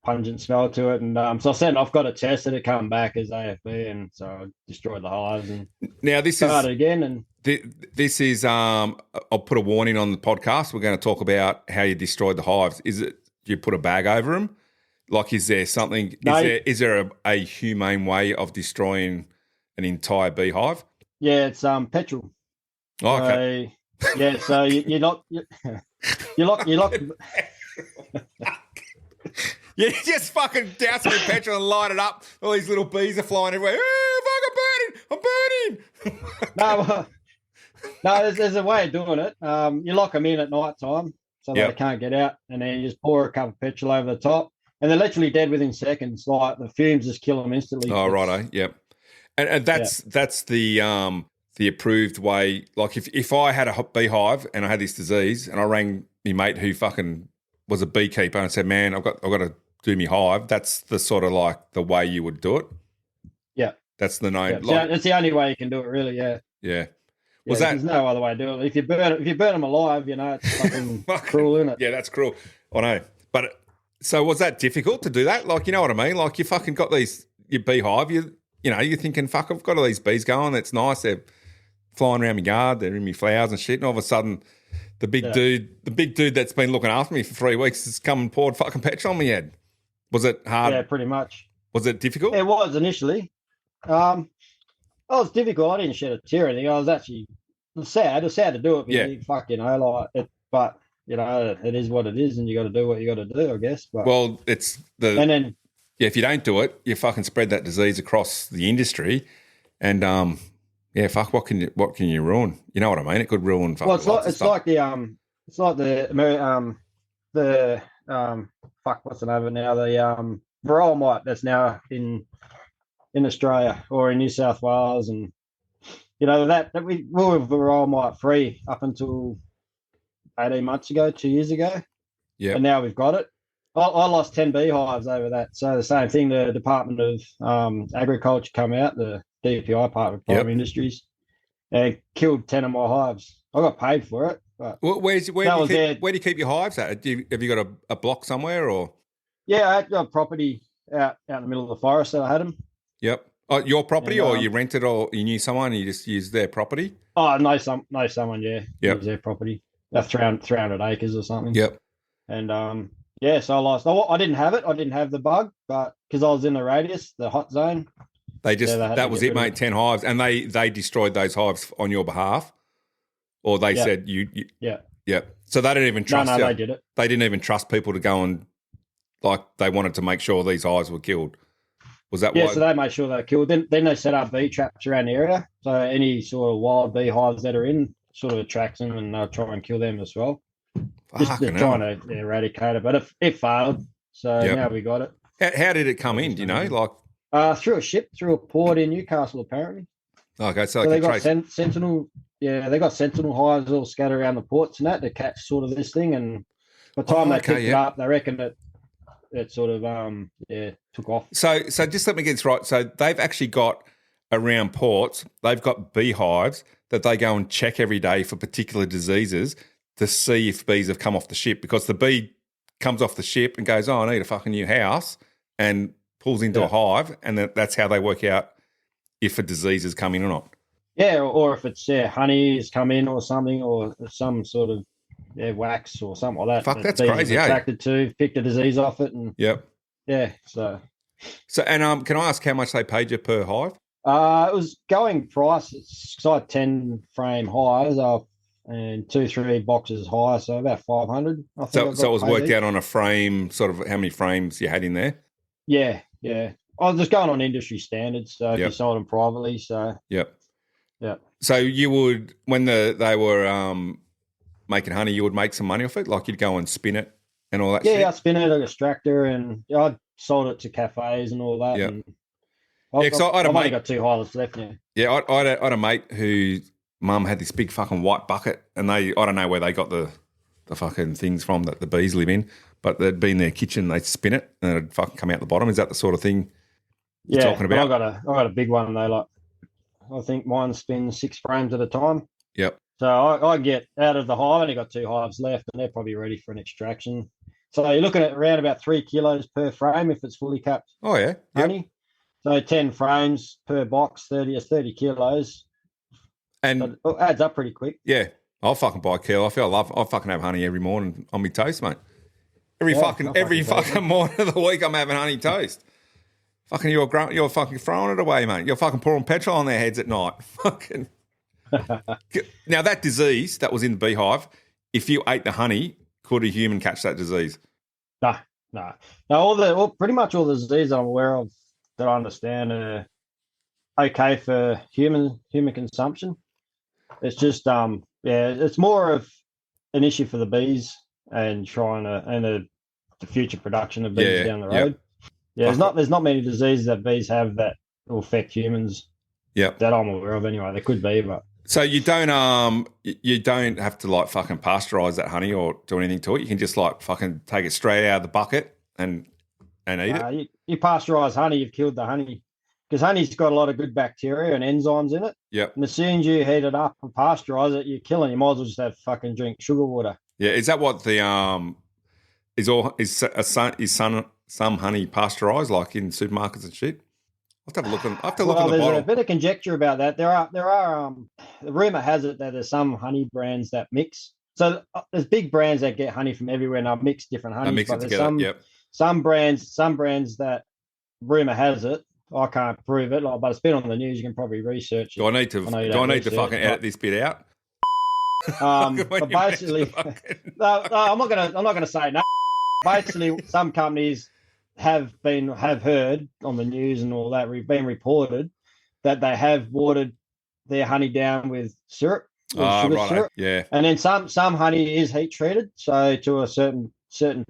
B: pungent smell to it. And so I said I've got to test it to come back as AFB, and so I destroyed the hives and
A: now this
B: started again. And
A: this is I'll put a warning on the podcast. We're going to talk about how you destroyed the hives. Is it you put a bag over them? Like, is there something? No, is there a humane way of destroying an entire beehive?
B: Yeah, it's petrol.
A: Oh, okay.
B: Yeah, so you lock.
A: You just fucking douse it with petrol and light it up. All these little bees are flying everywhere. Oh, fuck, I'm burning.
B: No, there's a way of doing it. You lock them in at night time so they can't get out, and then you just pour a cup of petrol over the top, and they're literally dead within seconds. Like the fumes just kill them instantly.
A: Oh, righto, yep. And that's the approved way. Like if I had a beehive and I had this disease and I rang my mate who fucking was a beekeeper and said, "Man, I've got to do me hive." That's the sort of like the way you would do it.
B: Yeah,
A: that's the name.
B: Yeah. It's the only way you can do it, really. Yeah.
A: Yeah.
B: There's no other way to do it. If you burn them alive, it's fucking cruel, isn't it?
A: Yeah, that's cruel. I know. But so was that difficult to do that? Like, you know what I mean? Like, you fucking got your beehive. You're thinking, fuck, I've got all these bees going. It's nice. They're flying around my yard. They're in my flowers and shit. And all of a sudden, the big dude that's been looking after me for 3 weeks has come and poured fucking petrol on my head. Was it hard?
B: Yeah, pretty much.
A: Was it difficult?
B: It was initially. It was difficult. I didn't shed a tear or anything. I was actually sad. It was sad to do it.
A: Yeah.
B: But it is what it is, and you got to do what you got to do, I guess. But if
A: you don't do it, you fucking spread that disease across the industry, and fuck, what can you ruin? You know what I mean? It could ruin.
B: Well, it's like the fuck, what's the name of it now? The varroa mite that's now in Australia or in New South Wales, and that we were varroa mite free up until 18 months ago, 2 years ago.
A: Yeah.
B: And now we've got it. I lost 10 beehives over that. So the same thing, the Department of Agriculture come out, the DPI part of Primary Industries, and killed 10 of my hives. I got paid for it. But
A: where do you keep your hives at? Have you got a block somewhere or?
B: Yeah, I got a property out in the middle of the forest that I had them.
A: Yep. Oh, your property, or you rented, or you knew someone and you just used their property?
B: Oh, know someone, yeah.
A: Yep.
B: It was their property. That's 300 acres or something.
A: Yep.
B: And so I lost. I didn't have it. I didn't have the bug, but because I was in the radius, the hot zone.
A: That was it, mate. 10 hives, and they destroyed those hives on your behalf, or they said you. Yeah. So they didn't even trust.
B: No, they did it.
A: They didn't even trust people to go and they wanted to make sure these hives were killed. Was that why?
B: Yeah, so they made sure they were killed. Then they set up bee traps around the area. So any sort of wild beehives that are in sort of attracts them, and they'll try and kill them as well. Just trying to eradicate it, but it failed. So now we got it.
A: How did it come in? Do you know?
B: Through a ship, through a port in Newcastle, apparently.
A: Okay, so
B: they got sentinel. Yeah, they got sentinel hives all scattered around the ports and that to catch sort of this thing. And by the time they picked it up, they reckon it sort of took off.
A: So just let me get this right. So they've actually got around ports, they've got beehives that they go and check every day for particular diseases to see if bees have come off the ship, because the bee comes off the ship and goes, "Oh, I need a fucking new house," and pulls into a hive, and that's how they work out if a disease has come in or not.
B: Yeah, or if it's honey has come in or something, or some sort of wax or something like that.
A: Fuck, that's crazy.
B: Attracted to, pick the disease off it, and So
A: and can I ask how much they paid you per hive?
B: It was going price. It's like 10 frame hives and 2-3 boxes high, so about 500.
A: So it was worked out on a frame. Sort of how many frames you had in there?
B: Yeah, yeah. I was just going on industry standards. So if you sold them privately, so
A: Yep.
B: yeah.
A: So you would, when they were making honey, you would make some money off it? Like you'd go and spin it and all that shit?
B: Yeah, I spin it, like a extractor, and I sold it to cafes and all that.
A: Yeah.
B: And
A: Yeah, because
B: I've only got 2 hives left now.
A: Yeah, I had a mate whose mum had this big fucking white bucket, and I don't know where they got the fucking things from that the bees live in, but they'd be in their kitchen, they'd spin it, and it'd fucking come out the bottom. Is that the sort of thing you're talking about?
B: I got a big one though. Like I think mine spins 6 frames at a time.
A: Yep.
B: So I get out of the hive. I only got 2 hives left, and they're probably ready for an extraction. So you're looking at around about 3 kilos per frame if it's fully capped.
A: Oh yeah. Yep.
B: Honey. So 10 frames per box, 30 kilos.
A: And
B: so it adds up pretty quick.
A: Yeah. I'll fucking buy a kilo. I fucking have honey every morning on my toast, mate. Every fucking morning of the week I'm having honey toast. Fucking you're fucking throwing it away, mate. You're fucking pouring petrol on their heads at night. Fucking. Now that disease that was in the beehive, if you ate the honey, could a human catch that disease?
B: No. Pretty much all the diseases I'm aware of that I understand are okay for human consumption. It's just it's more of an issue for the bees and the future production of bees down the road. Yeah, there's not many diseases that bees have that will affect humans.
A: Yeah,
B: that I'm aware of anyway. There could be, but
A: so you don't have to like fucking pasteurize that honey or do anything to it. You can just like fucking take it straight out of the bucket and eat it.
B: You pasteurize honey, you've killed the honey. Because honey's got a lot of good bacteria and enzymes in it.
A: Yep.
B: And as soon as you heat it up and pasteurize it, you're killing. You might as well just have fucking drink sugar water.
A: Yeah. Is that what the is some honey pasteurized like in supermarkets and shit? I'll have to look on. I have to look on the bottle.
B: There's a bit of conjecture about that. There are the rumor has it that there's some honey brands that mix. So there's big brands that get honey from everywhere and they'll mix different honeys.
A: Mix it together.
B: Some brands that rumor has it. I can't prove it, but it's been on the news. You can probably research it.
A: Do I need to fucking edit this bit out?
B: But basically, no, I'm not gonna say no. Basically, some companies have heard on the news and all that been reported that they have watered their honey down with syrup, syrup.
A: Yeah.
B: And then some honey is heat treated, so to a certain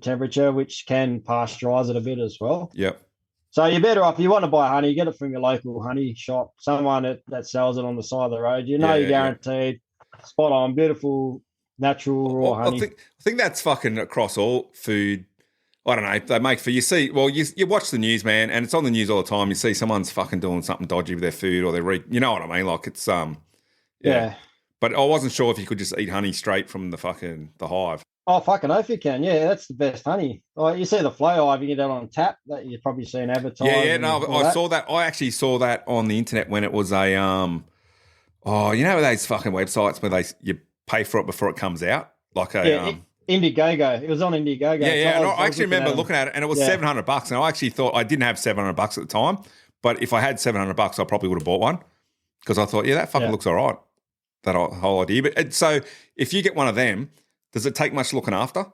B: temperature, which can pasteurize it a bit as well.
A: Yep.
B: So you're better off. You want to buy honey, get it from your local honey shop, someone that sells it on the side of the road. You're guaranteed spot on, beautiful, natural raw honey.
A: I think that's fucking across all food. I don't know. They make for you watch the news, man, and it's on the news all the time. You see someone's fucking doing something dodgy with their food, or you know what I mean? Like it's yeah. But I wasn't sure if you could just eat honey straight from the hive.
B: Oh, fucking oath you can. Yeah, that's the best honey. Oh, you see the flow hive, you get that on tap. That you've probably seen advertised.
A: I saw that. I actually saw that on the internet when it was a you know those fucking websites where you pay for it before it comes out, like a
B: Indiegogo. It was on Indiegogo.
A: Yeah. I actually remember looking at it, and it was $700. And I actually thought I didn't have $700 at the time, but if I had $700, I probably would have bought one because I thought, that fucking looks all right. That whole idea. But so if you get one of them, does it take much looking after?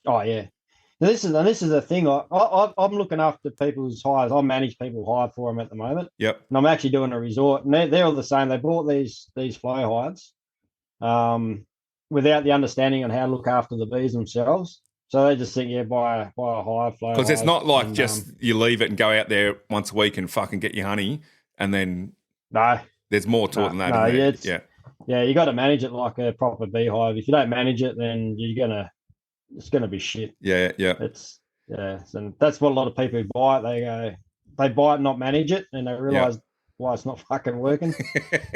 B: Oh yeah. This is the thing. I'm looking after people's hives. I manage people's hive for them at the moment.
A: Yep.
B: And I'm actually doing a resort, and they're all the same. They bought these flow hives, without the understanding on how to look after the bees themselves. So they just think, buy a hive flow.
A: Because it's not like you leave it and go out there once a week and fucking get your honey, and then there's more to it than that. Yeah, you got to manage it like a proper beehive. If you don't manage it, then it's gonna be shit. Yeah.
B: And that's what a lot of people who buy it, they buy it and not manage it, and they realize why it's not fucking working.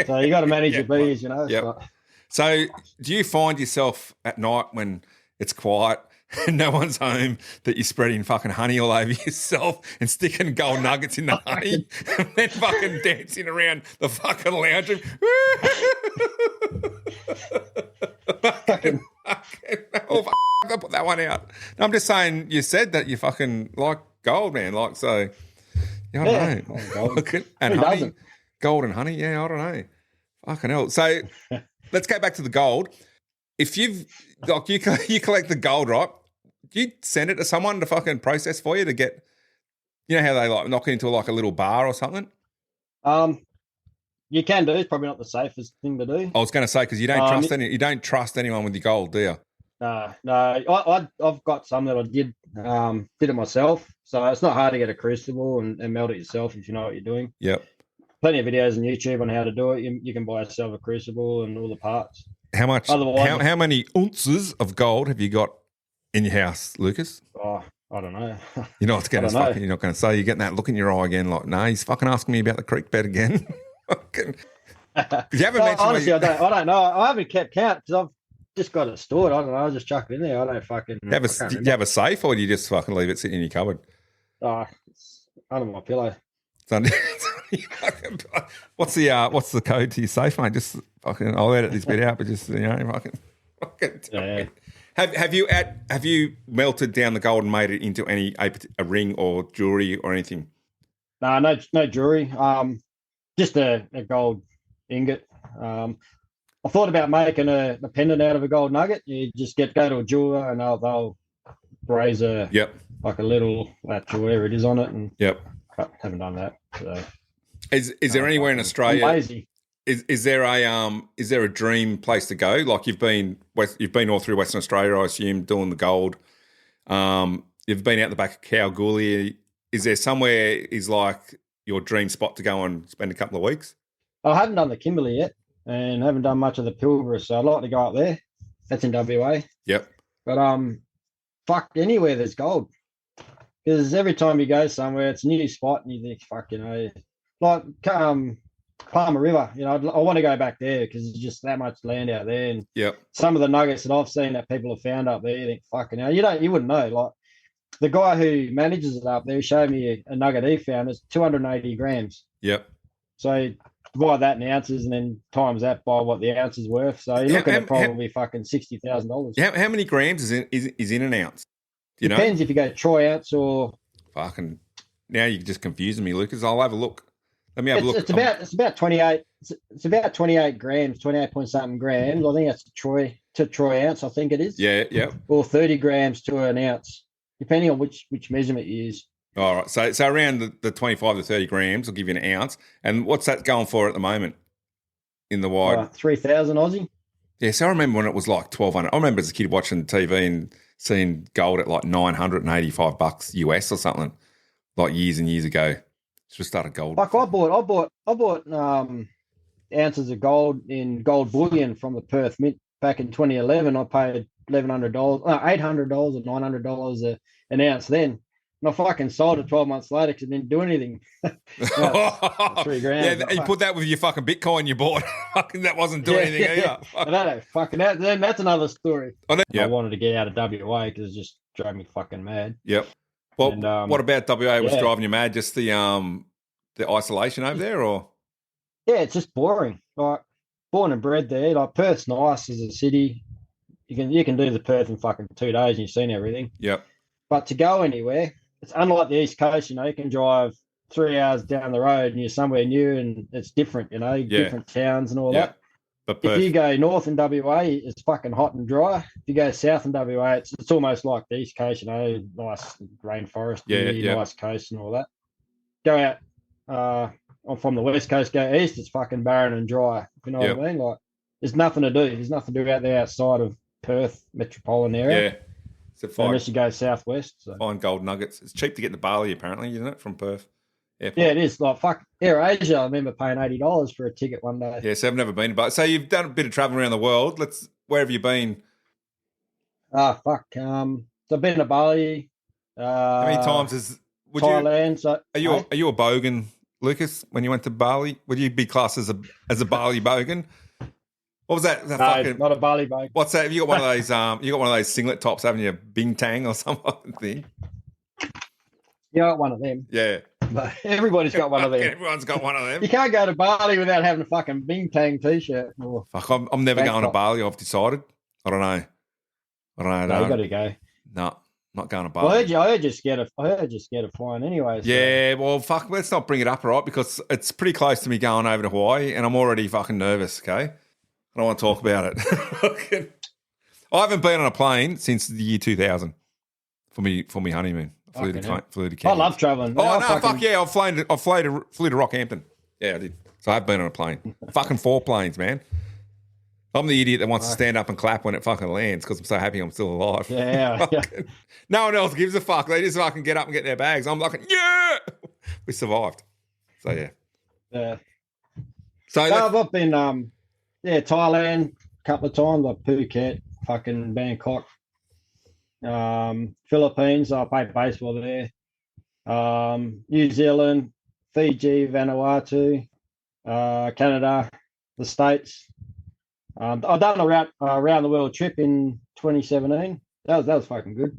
B: So you got to manage your bees,
A: Yep. So do you find yourself at night when it's quiet and no one's home that you're spreading fucking honey all over yourself and sticking gold nuggets in the honey and then fucking dancing around the fucking lounge room? I'll put that one out. No, I'm just saying you said that you fucking like gold, man. Like, so, I don't know.
B: Gold.
A: And honey. Doesn't? Gold and honey, I don't know. Fucking hell. So let's go back to the gold. If you collect the gold, right? Do you send it to someone to fucking process for you to get, You know how they like knock it into like a little bar or something?
B: You can do. It's probably not the safest thing to do.
A: I was going to say because you don't trust anyone with your gold, do you?
B: No. I've got some that I did it myself. So it's not hard to get a crucible and melt it yourself if you know what you're doing.
A: Yep.
B: Plenty of videos on YouTube on how to do it. You can buy yourself a crucible and all the parts.
A: How much? How many ounces of gold have you got in your house, Lucas?
B: Oh, I don't know.
A: You're not going to say. You're getting that look in your eye again, like, no, he's fucking asking me about the creek bed again. You haven't mentioned.
B: Honestly, I don't know. I haven't kept count because I've just got it stored. I don't know. I just chuck it in there. I don't fucking.
A: Do you have a safe, or do you just fucking leave it sitting in your cupboard?
B: It's under my pillow.
A: What's the code to your safe, mate? Just fucking. I'll edit this bit out, but just fucking.
B: Yeah.
A: Have you melted down the gold and made it into a ring or jewelry or anything?
B: No jewelry. Just a gold ingot. I thought about making a pendant out of a gold nugget. You just go to a jeweler and they'll braise a little latch or whatever it is on it. And I haven't done that. So.
A: Is there anywhere in Australia?
B: I'm lazy.
A: Is there a dream place to go? Like you've been all through Western Australia, I assume, doing the gold. You've been out the back of Kalgoorlie. Is there somewhere is like your dream spot to go and spend a couple of weeks?
B: I haven't done the Kimberley yet, and haven't done much of the Pilbara, so I'd like to go up there. That's in WA.
A: Yep.
B: But fuck, anywhere there's gold, because every time you go somewhere, it's a new spot, and you think, fuck, like Palmer River, I want to go back there because there's just that much land out there, and some of the nuggets that I've seen that people have found up there, you think, fucking hell, you wouldn't know. Like the guy who manages it up there showed me a nugget he found. It's 280 grams.
A: Yep.
B: So divide that in ounces and then times that by what the ounce is worth. So you're looking at probably fucking $60,000.
A: How many grams is in an ounce? Do you know?
B: Depends if you go troy ounce or
A: fucking. Now you're just confusing me, Lucas. I'll have a look. Let me have a look.
B: It's about 28. It's about 28 grams, 28 point something grams. I think that's to troy ounce. I think it is.
A: Yeah.
B: Or 30 grams to an ounce, depending on which measurement you use.
A: All right. So around the 25 to 30 grams will give you an ounce. And what's that going for at the moment in the wide?
B: 3,000 Aussie.
A: Yeah. So I remember when it was like 1,200. I remember as a kid watching TV and seeing gold at like $985 US or something, like years and years ago. Just started gold.
B: Like I bought ounces of gold in gold bullion from the Perth Mint back in 2011. I paid $800 or $900 an ounce then. And I fucking sold it 12 months later because it didn't do anything. $3,000.
A: Yeah, you put that with your fucking Bitcoin you bought. That wasn't doing anything either.
B: Then that's another story.
A: I
B: wanted to get out of WA because it just drove me fucking mad.
A: Yep. Well, what about WA was driving you mad? Just the isolation over there, or?
B: Yeah, it's just boring. Like born and bred there. Like Perth's nice as a city. You can do the Perth in fucking 2 days and you've seen everything.
A: Yep.
B: But to go anywhere, it's unlike the East Coast. You can drive 3 hours down the road and you're somewhere new and it's different. Different towns and all that.
A: But Perth,
B: if you go north in WA, it's fucking hot and dry. If you go south in WA, it's almost like the East Coast. Nice rainforest, nice coast and all that. Go out from the West Coast, go east, it's fucking barren and dry. You know what I mean? Like, there's nothing to do. There's nothing to do out there outside of Perth metropolitan area. Yeah. Unless you go southwest. So.
A: Find gold nuggets. It's cheap to get to Bali, apparently, isn't it, from Perth Airport?
B: Yeah, it is. Like, fuck, AirAsia, I remember paying $80 for a ticket one day.
A: Yeah, so I've never been to Bali. So you've done a bit of traveling around the world. Where have you been?
B: So I've been to Bali.
A: How many times
B: Thailand.
A: Are you a bogan, Lucas, when you went to Bali? Would you be classed as a Bali bogan? What was that?
B: No, not a Bali bogan.
A: What's that? Have you got one of those? You got one of those singlet tops, haven't you? Bintang or something.
B: Yeah, I got one of them.
A: Yeah.
B: But everybody's got one of them.
A: Everyone's got one of them.
B: You can't go to Bali without having a fucking Bintang t-shirt.
A: Fuck, I'm never going to Bali. I've decided. I don't know.
B: No, you got to go.
A: No, not going to Bali.
B: Well, I heard you're scared of flying anyway. So.
A: Yeah, well, fuck, let's not bring it up, all right? Because it's pretty close to me going over to Hawaii, and I'm already fucking nervous. Okay, I don't want to talk about it. I haven't been on a plane since the year 2000 for me honeymoon. Flew to
B: I
A: Cairns.
B: love travelling.
A: Oh, no, fuck yeah. I flew to Rockhampton. Yeah, I did. So I've been on a plane. Fucking 4 planes, man. I'm the idiot that wants to stand up and clap when it fucking lands because I'm so happy I'm still alive.
B: Yeah.
A: No one else gives a fuck. They just fucking get up and get their bags. I'm like, yeah, we survived. So yeah.
B: Yeah.
A: So
B: I've been Thailand a couple of times, like Phuket, fucking Bangkok, Philippines. I played baseball there. New Zealand, Fiji, Vanuatu, Canada, the States. I've done a around the world trip in 2017. That was fucking good.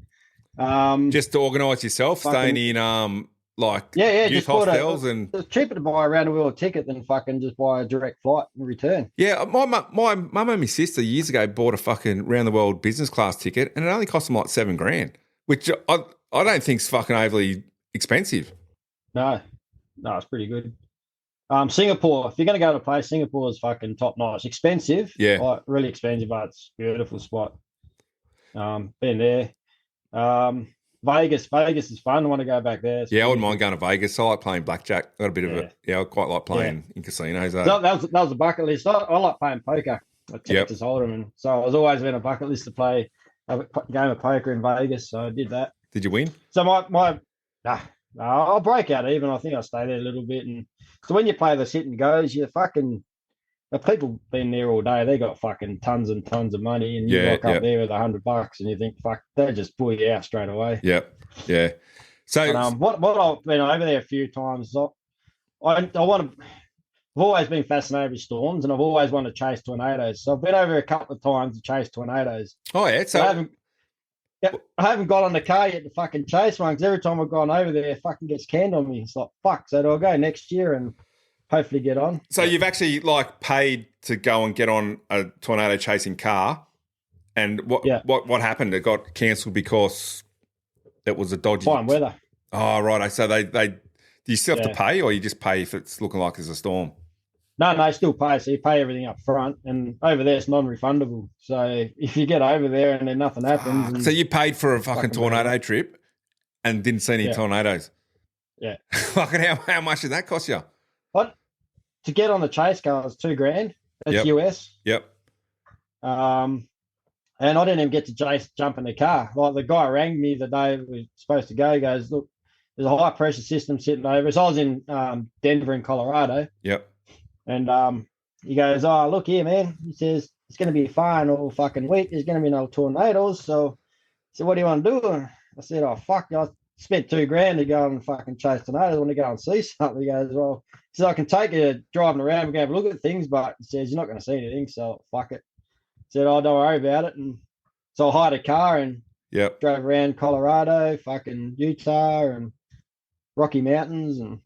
A: just to organise yourself, staying in youth
B: just
A: hostels and
B: it's cheaper to buy a round the world ticket than fucking just buy a direct flight and return.
A: yeah. My mum and my sister years ago bought a fucking round the world business class ticket, and it only cost them like $7,000, which I don't think's fucking overly expensive.
B: No, it's pretty good. Singapore, if you're going to go to a place, Singapore is fucking top notch. Expensive, like really expensive, but it's a beautiful spot. Been there. Vegas is fun. I want to go back there.
A: I wouldn't mind going to Vegas. I like playing blackjack. I got a bit of it. Yeah, I quite like playing in casinos.
B: That was a bucket list. I like playing poker. I Texas Hold'em, and so I was always been a bucket list to play a game of poker in Vegas. So I did that.
A: Did you win?
B: So I'll break out even. I think I stay there a little bit, and so when you play the sit and goes, you fucking the people been there all day. They got fucking tons and tons of money, and you walk up there with $100, and you think, fuck, they just pull you out straight away.
A: Yeah. So
B: what I've been over there a few times. I've always been fascinated with storms, and I've always wanted to chase tornadoes. So I've been over a couple of times to chase tornadoes.
A: Oh yeah, so
B: I haven't got on the car yet to fucking chase one because every time I've gone over there, it fucking gets canned on me. It's like, fuck. So do I go next year and hopefully get on?
A: So you've actually paid to go and get on a tornado chasing car, and what happened? It got cancelled because it was a dodgy
B: fine weather.
A: Oh right. So they do you still have to pay, or you just pay if it's looking like there's a storm?
B: No, still pay. So you pay everything up front, and over there it's non-refundable. So if you get over there and then nothing happens,
A: so you paid for a fucking tornado trip and didn't see any tornadoes.
B: Yeah.
A: Fucking how much did that cost you?
B: What? To get on the chase car was $2,000. That's US.
A: Yep.
B: And I didn't even get to jump in the car. Like the guy rang me the day we were supposed to go. He goes, look, there's a high pressure system sitting over. So I was in Denver in Colorado.
A: Yep.
B: And he goes, oh, look here, man. He says, it's going to be fine all fucking week. There's going to be no tornadoes. So I said, what do you want to do? And I said, oh, fuck. I spent $2,000 to go and fucking chase tornadoes. I want to go and see something. He goes, well, he says, I can take you driving around. We're going to have a look at things. But he says, you're not going to see anything. So fuck it. I said, oh, don't worry about it. And so I hired a car and drove around Colorado, fucking Utah and Rocky Mountains. And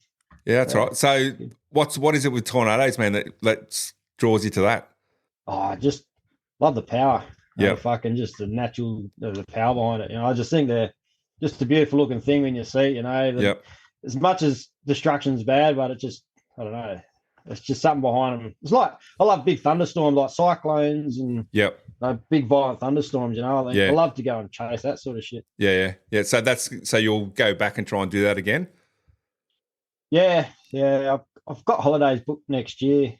A: yeah, that's right. So what is it with tornadoes, man, that draws you to that?
B: Oh, I just love the power. Yeah, fucking just the natural, the power behind it. I just think they're just a beautiful looking thing when you see it. As much as destruction's bad, but it just, I don't know, it's just something behind them. It's like I love big thunderstorms, like cyclones and big violent thunderstorms. I love to go and chase that sort of shit.
A: Yeah. So you'll go back and try and do that again.
B: Yeah. I've got holidays booked next year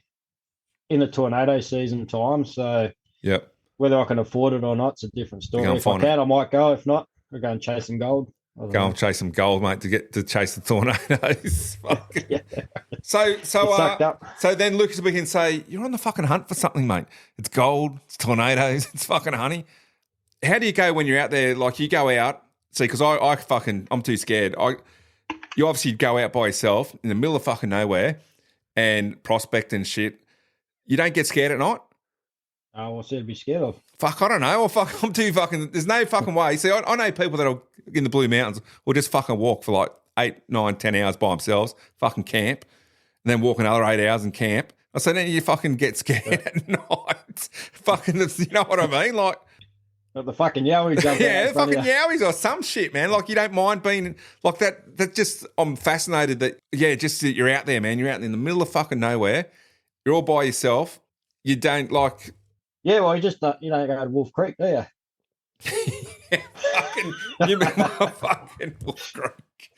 B: in the tornado season time. So whether I can afford it or not, it's a different story. If I can, I might go. If not, I'll go and chase some gold.
A: Go and chase some gold, mate, to chase the tornadoes. So then, Lucas, we can say you're on the fucking hunt for something, mate. It's gold, it's tornadoes, it's fucking honey. How do you go when you're out there? Like you go out, see, because I'm too scared. You obviously go out by yourself in the middle of fucking nowhere and prospect and shit. You don't get scared at night?
B: What's there to be scared of?
A: Fuck, I don't know. I'm too fucking... There's no fucking way. See, I know people that are in the Blue Mountains will just fucking walk for like 8, 9, 10 hours by themselves, fucking camp, and then walk another 8 hours and camp. I said, then you fucking get scared at night. Fucking, you know what I mean? Like...
B: The fucking yowie jump out.
A: Fucking yowies or some shit, man. Like you don't mind being like that. That just, I'm fascinated that, just that you're out there, man. You're out in the middle of fucking nowhere. You're all by yourself. You don't like...
B: Yeah, well, you don't go to Wolf Creek, do you?
A: fucking, you remember fucking Wolf Creek.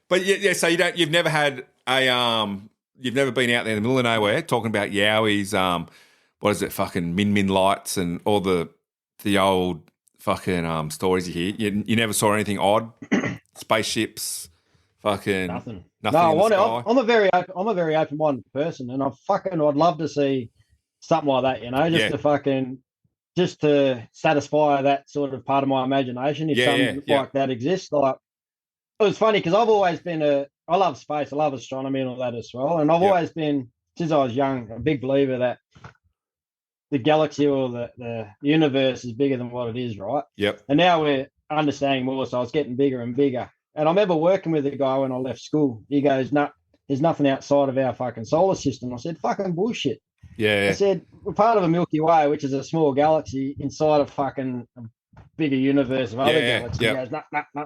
A: But yeah, so you've never had you've never been out there in the middle of nowhere talking about yowies, what is it, fucking min lights and all the old fucking stories you hear. You never saw anything odd, spaceships, fucking
B: nothing.
A: No,
B: in the sky. I'm a very open-minded person, and I'd love to see something like that, just to satisfy that sort of part of my imagination. If something like that exists, like it was funny because I've always been I love space, I love astronomy and all that as well, and I've always been, since I was young, a big believer that the galaxy or the universe is bigger than what it is, right?
A: Yep.
B: And now we're understanding more, so it's getting bigger and bigger. And I remember working with a guy when I left school. He goes, "No, there's nothing outside of our fucking solar system." I said, "Fucking bullshit."
A: Yeah.
B: I said, "We're part of a Milky Way, which is a small galaxy inside a fucking bigger universe of other galaxies." He goes, "No.
A: Yeah,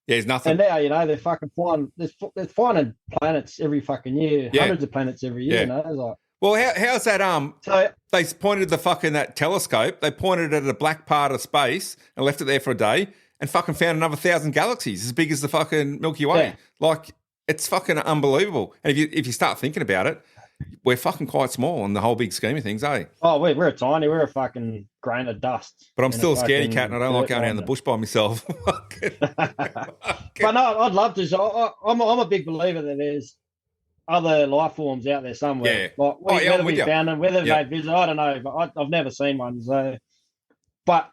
A: there's nothing."
B: And now they're fucking flying. They're finding planets every fucking year, hundreds of planets every year. You know, it's like,
A: well, how's that?
B: So
A: they pointed that telescope. They pointed it at a black part of space and left it there for a day, and fucking found another 1,000 galaxies as big as the fucking Milky Way.
B: Yeah.
A: Like, it's fucking unbelievable. And if you start thinking about it, we're fucking quite small in the whole big scheme of things, eh?
B: Oh, we're we're a fucking grain of dust.
A: But I'm still a scaredy cat, and I don't like going out in the bush by myself.
B: But no, I'd love to. So I'm a big believer that there's other life forms out there somewhere.
A: Yeah.
B: Like whether we found them, whether they visit, I don't know, but I've never seen one. So, but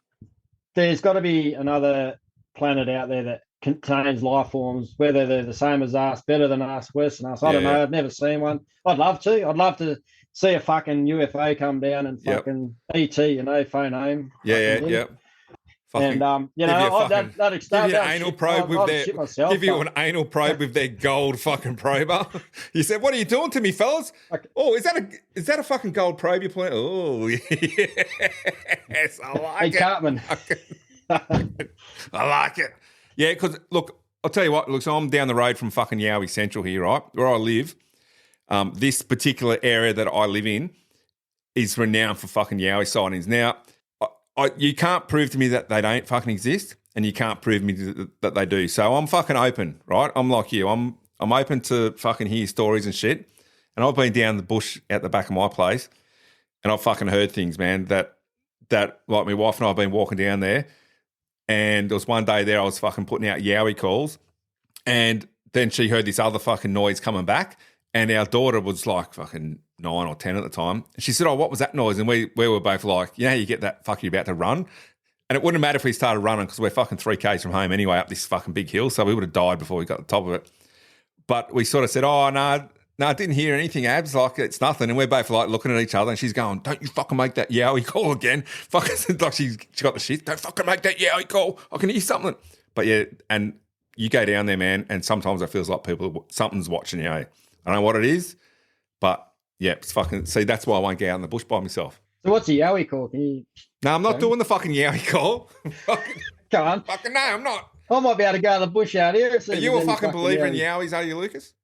B: there's got to be another planet out there that contains life forms, whether they're the same as us, better than us, worse than us. I don't know. I've never seen one. I'd love to. I'd love to see a fucking UFO come down and fucking ET, phone home.
A: Yeah. Fucking,
B: and that'd
A: give you an anal probe with an anal probe with their gold fucking prober. You said, "What are you doing to me, fellas?" Okay. Oh, is that a fucking gold probe you're playing? Oh, yes, I like it.
B: Hey, Cartman.
A: I like it. Yeah, because look, I'll tell you what. Look, so I'm down the road from fucking Yowie Central here, right, where I live. This particular area that I live in is renowned for fucking Yowie sightings. Now, you can't prove to me that they don't fucking exist, and you can't prove to me that they do. So I'm fucking open, right? I'm like you. I'm open to fucking hear stories and shit. And I've been down the bush at the back of my place, and I've fucking heard things, man, that like my wife and I have been walking down there, and there was one day there I was fucking putting out yowie calls, and then she heard this other fucking noise coming back, and our daughter was like fucking 9 or 10 at the time. And she said, "Oh, what was that noise?" And we were both like, you get that fuck, you're about to run. And it wouldn't matter if we started running because we're fucking 3 Ks from home anyway up this fucking big hill. So we would have died before we got to the top of it. But we sort of said, "Oh, no, I didn't hear anything, Abs. Like, it's nothing." And we're both like looking at each other, and she's going, "Don't you fucking make that yowie call again." Fucking like she got the shit. "Don't fucking make that yowie call. I can hear something." But yeah, and you go down there, man, and sometimes it feels like something's watching you. I don't know what it is, but yeah, it's fucking. See, that's why I won't get out in the bush by myself.
B: So what's a yowie call?
A: No, I'm not doing the fucking yowie call.
B: Come on.
A: Fucking no, I'm not.
B: I might be able to go to the bush out here.
A: Are you a fucking believer in yowies, are you, Lucas?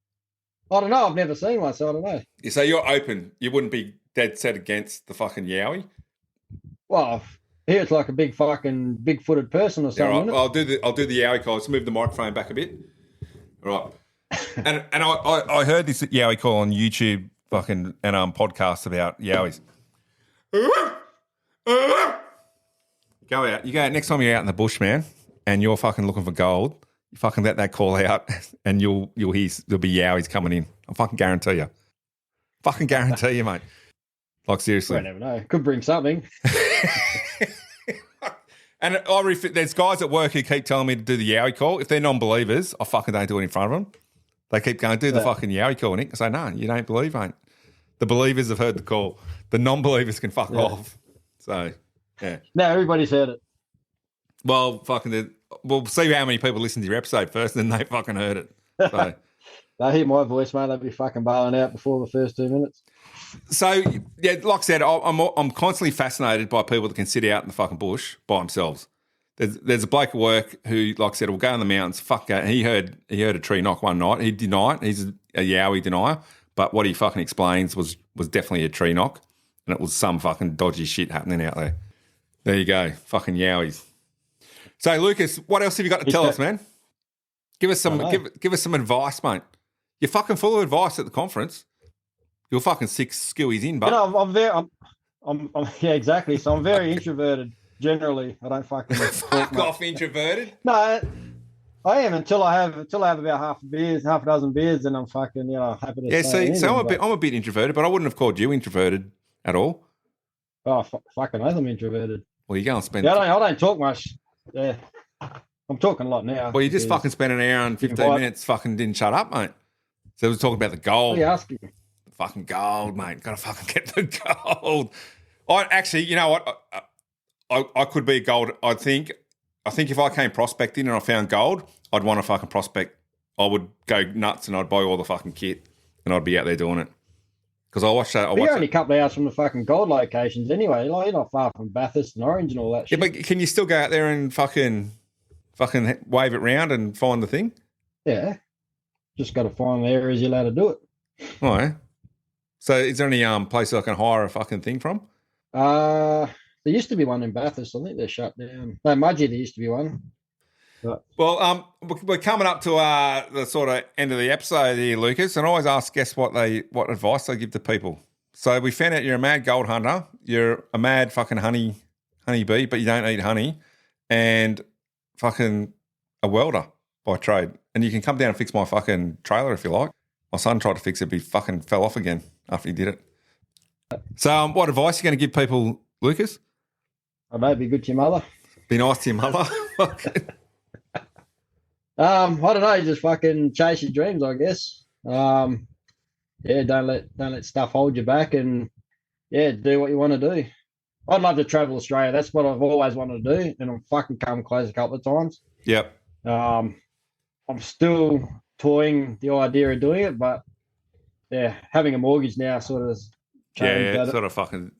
B: I don't know. I've never seen one, so I don't know.
A: Yeah, so you're open. You wouldn't be dead set against the fucking yowie?
B: Well, here it's like a big fucking big-footed person or something.
A: Yeah, right. I'll do the yowie call. Let's move the microphone back a bit. All right. and I heard this yowie call on YouTube fucking and podcasts about yowies. Go out. You go out next time you're out in the bush, man, and you're fucking looking for gold. You fucking let that call out, and you'll hear there'll be yowies coming in. I fucking guarantee you. Fucking guarantee you, mate. Like seriously.
B: I never know. Could bring something.
A: And there's guys at work who keep telling me to do the yowie call. If they're non-believers, I fucking don't do it in front of them. They keep going, "Do the fucking yowie call, Nick." I say, "No, you don't believe, mate. The believers have heard the call. The non-believers can fuck off." So, yeah.
B: No, everybody's heard it.
A: Well, fucking, we'll see how many people listen to your episode first, and then they fucking heard it. So,
B: they hear my voice, mate. They'll be fucking bailing out before the first 2 minutes.
A: So, yeah, like I said, I'm constantly fascinated by people that can sit out in the fucking bush by themselves. There's a bloke at work who, like I said, will go in the mountains. He heard a tree knock one night. He denied. He's a yowie denier. But what he fucking explains was definitely a tree knock, and it was some fucking dodgy shit happening out there. There you go, fucking yowies. So, Lucas, what else have you got to tell us, man? Give us some give us some advice, mate. You're fucking full of advice at the conference. You're fucking 6 skewies in, but
B: I'm yeah, exactly. So I'm very introverted generally. I don't fucking
A: fuck off, introverted.
B: No, I am until I have about half a dozen beers, and I'm fucking happy to.
A: Yeah, so I'm a bit introverted, but I wouldn't have called you introverted at all.
B: Oh, fucking oath, I'm introverted.
A: Well, you go and spend.
B: Yeah, I don't talk much. Yeah, I'm talking a lot now.
A: Well, you just fucking spent an hour and 15 minutes. Fucking didn't shut up, mate. So we was talking about the gold.
B: What are you asking?
A: The fucking gold, mate. Got to fucking get the gold. I actually, you know what? I could be a gold. I think if I came prospecting and I found gold, I'd want to fucking prospect. I would go nuts and I'd buy all the fucking kit and I'd be out there doing it. Because I watched that.
B: You're only a couple of hours from the fucking gold locations anyway. Like, you're not far from Bathurst and Orange and all that shit.
A: Yeah, but can you still go out there and fucking wave it round and find the thing?
B: Yeah. Just got to find the areas you're allowed to do it.
A: Oh, yeah. So is there any place I can hire a fucking thing from?
B: There used to be one in Bathurst. I think they're shut down. No, Mudgee, there used to be one. But...
A: Well, we're coming up to the sort of end of the episode here, Lucas, and I always ask guests what advice they give to people. So we found out you're a mad gold hunter, you're a mad fucking honey bee, but you don't eat honey, and fucking a welder by trade. And you can come down and fix my fucking trailer if you like. My son tried to fix it, but he fucking fell off again after he did it. So what advice are you going to give people, Lucas?
B: I know, be good to your mother.
A: Be nice to your mother.
B: I don't know, just fucking chase your dreams, I guess. Yeah, don't let stuff hold you back, and yeah, do what you want to do. I'd love to travel Australia. That's what I've always wanted to do, and I've fucking come close a couple of times.
A: Yep.
B: I'm still toying the idea of doing it, but yeah, having a mortgage now sort of changed that.
A: Sort of fucking.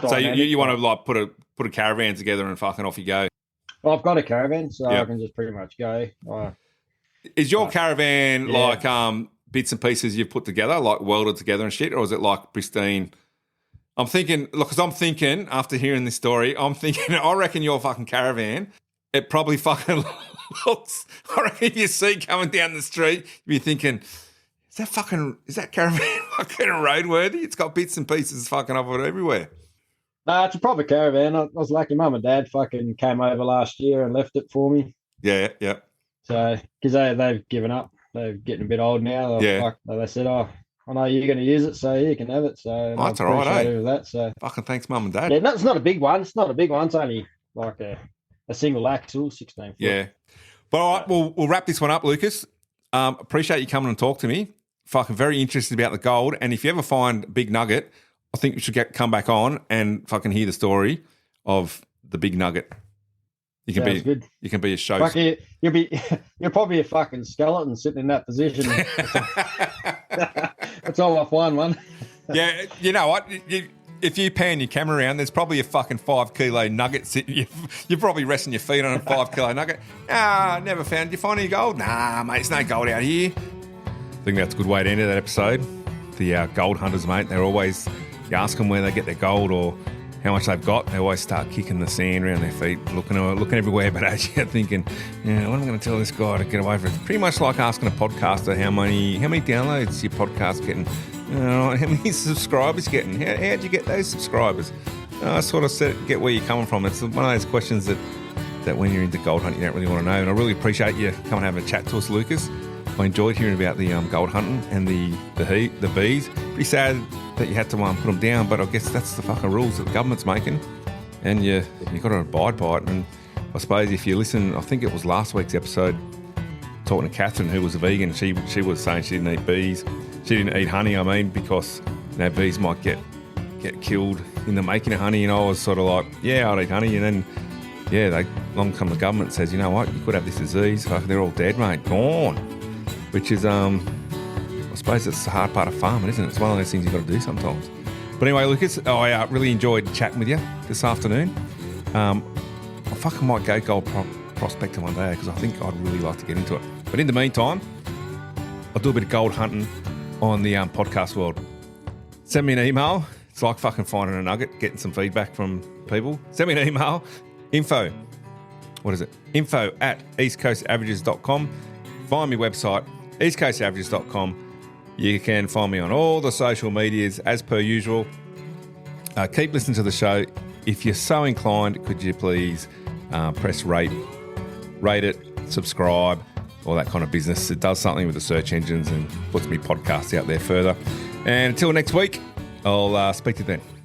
A: So you want to like put a caravan together and fucking off you go.
B: Well, I've got a caravan, so I can just pretty much go.
A: Is your caravan like bits and pieces you've put together, like welded together and shit, or is it like pristine? I'm thinking after hearing this story, I reckon your fucking caravan, it probably fucking looks. I reckon you see coming down the street, you'd be thinking, is that caravan fucking roadworthy? It's got bits and pieces fucking of it everywhere.
B: No, it's a proper caravan. I was lucky. Mum and Dad fucking came over last year and left it for me.
A: Yeah.
B: So, because they've given up. They're getting a bit old now. They said, I know you're going to use it, so you can have it. So
A: that's all right, eh?
B: That, so.
A: Fucking thanks, Mum and Dad.
B: Yeah, no, it's not a big one. It's only like a single axle, 16 foot.
A: Yeah. But all right, we'll wrap this one up, Lucas. Appreciate you coming and talk to me. Fucking very interested about the gold. And if you ever find Big Nugget, I think you should come back on and fucking hear the story of the Big Nugget. You can be a show.
B: You're probably a fucking skeleton sitting in that position. That's all I find one.
A: Yeah, you know what? If you pan your camera around, there's probably a fucking 5 kilo nugget sitting. You're probably resting your feet on a 5 kilo nugget. Never found. Did you find any gold? Nah, mate, there's no gold out here. I think that's a good way to end that episode. The gold hunters, mate, they're always, you ask them where they get their gold or how much they've got, they always start kicking the sand around their feet, looking everywhere, but as you're thinking, what am I going to tell this guy to get away from it? It's pretty much like asking a podcaster how many downloads your podcast getting, how many subscribers getting, how'd you get those subscribers? I sort of get where you're coming from. It's one of those questions that when you're into gold hunting, you don't really want to know, and I really appreciate you coming and having a chat to us, Lucas. I enjoyed hearing about the gold hunting and the bees. Pretty sad that you had to put them down, but I guess that's the fucking rules that the government's making, and you got to abide by it. And I suppose if you listen, I think it was last week's episode, talking to Catherine, who was a vegan, she was saying she didn't eat bees, she didn't eat honey. I mean, because bees might get killed in the making of honey, and I was sort of like, yeah, I'd eat honey, and then along come the government says, you know what, you could have this disease, they're all dead, mate, gone. Which is, I suppose it's the hard part of farming, isn't it? It's one of those things you've got to do sometimes. But anyway, Lucas, I really enjoyed chatting with you this afternoon. I fucking might go gold prospecting one day because I think I'd really like to get into it. But in the meantime, I'll do a bit of gold hunting on the podcast world. Send me an email. It's like fucking finding a nugget, getting some feedback from people. Send me an email, info@eastcoastaverages.com. Find me website, eastcoastaverages.com. You can find me on all the social medias as per usual. Keep listening to the show. If you're so inclined, could you please press rate it, subscribe, all that kind of business. It does something with the search engines and puts me podcasts out there further. And until next week, I'll speak to you then.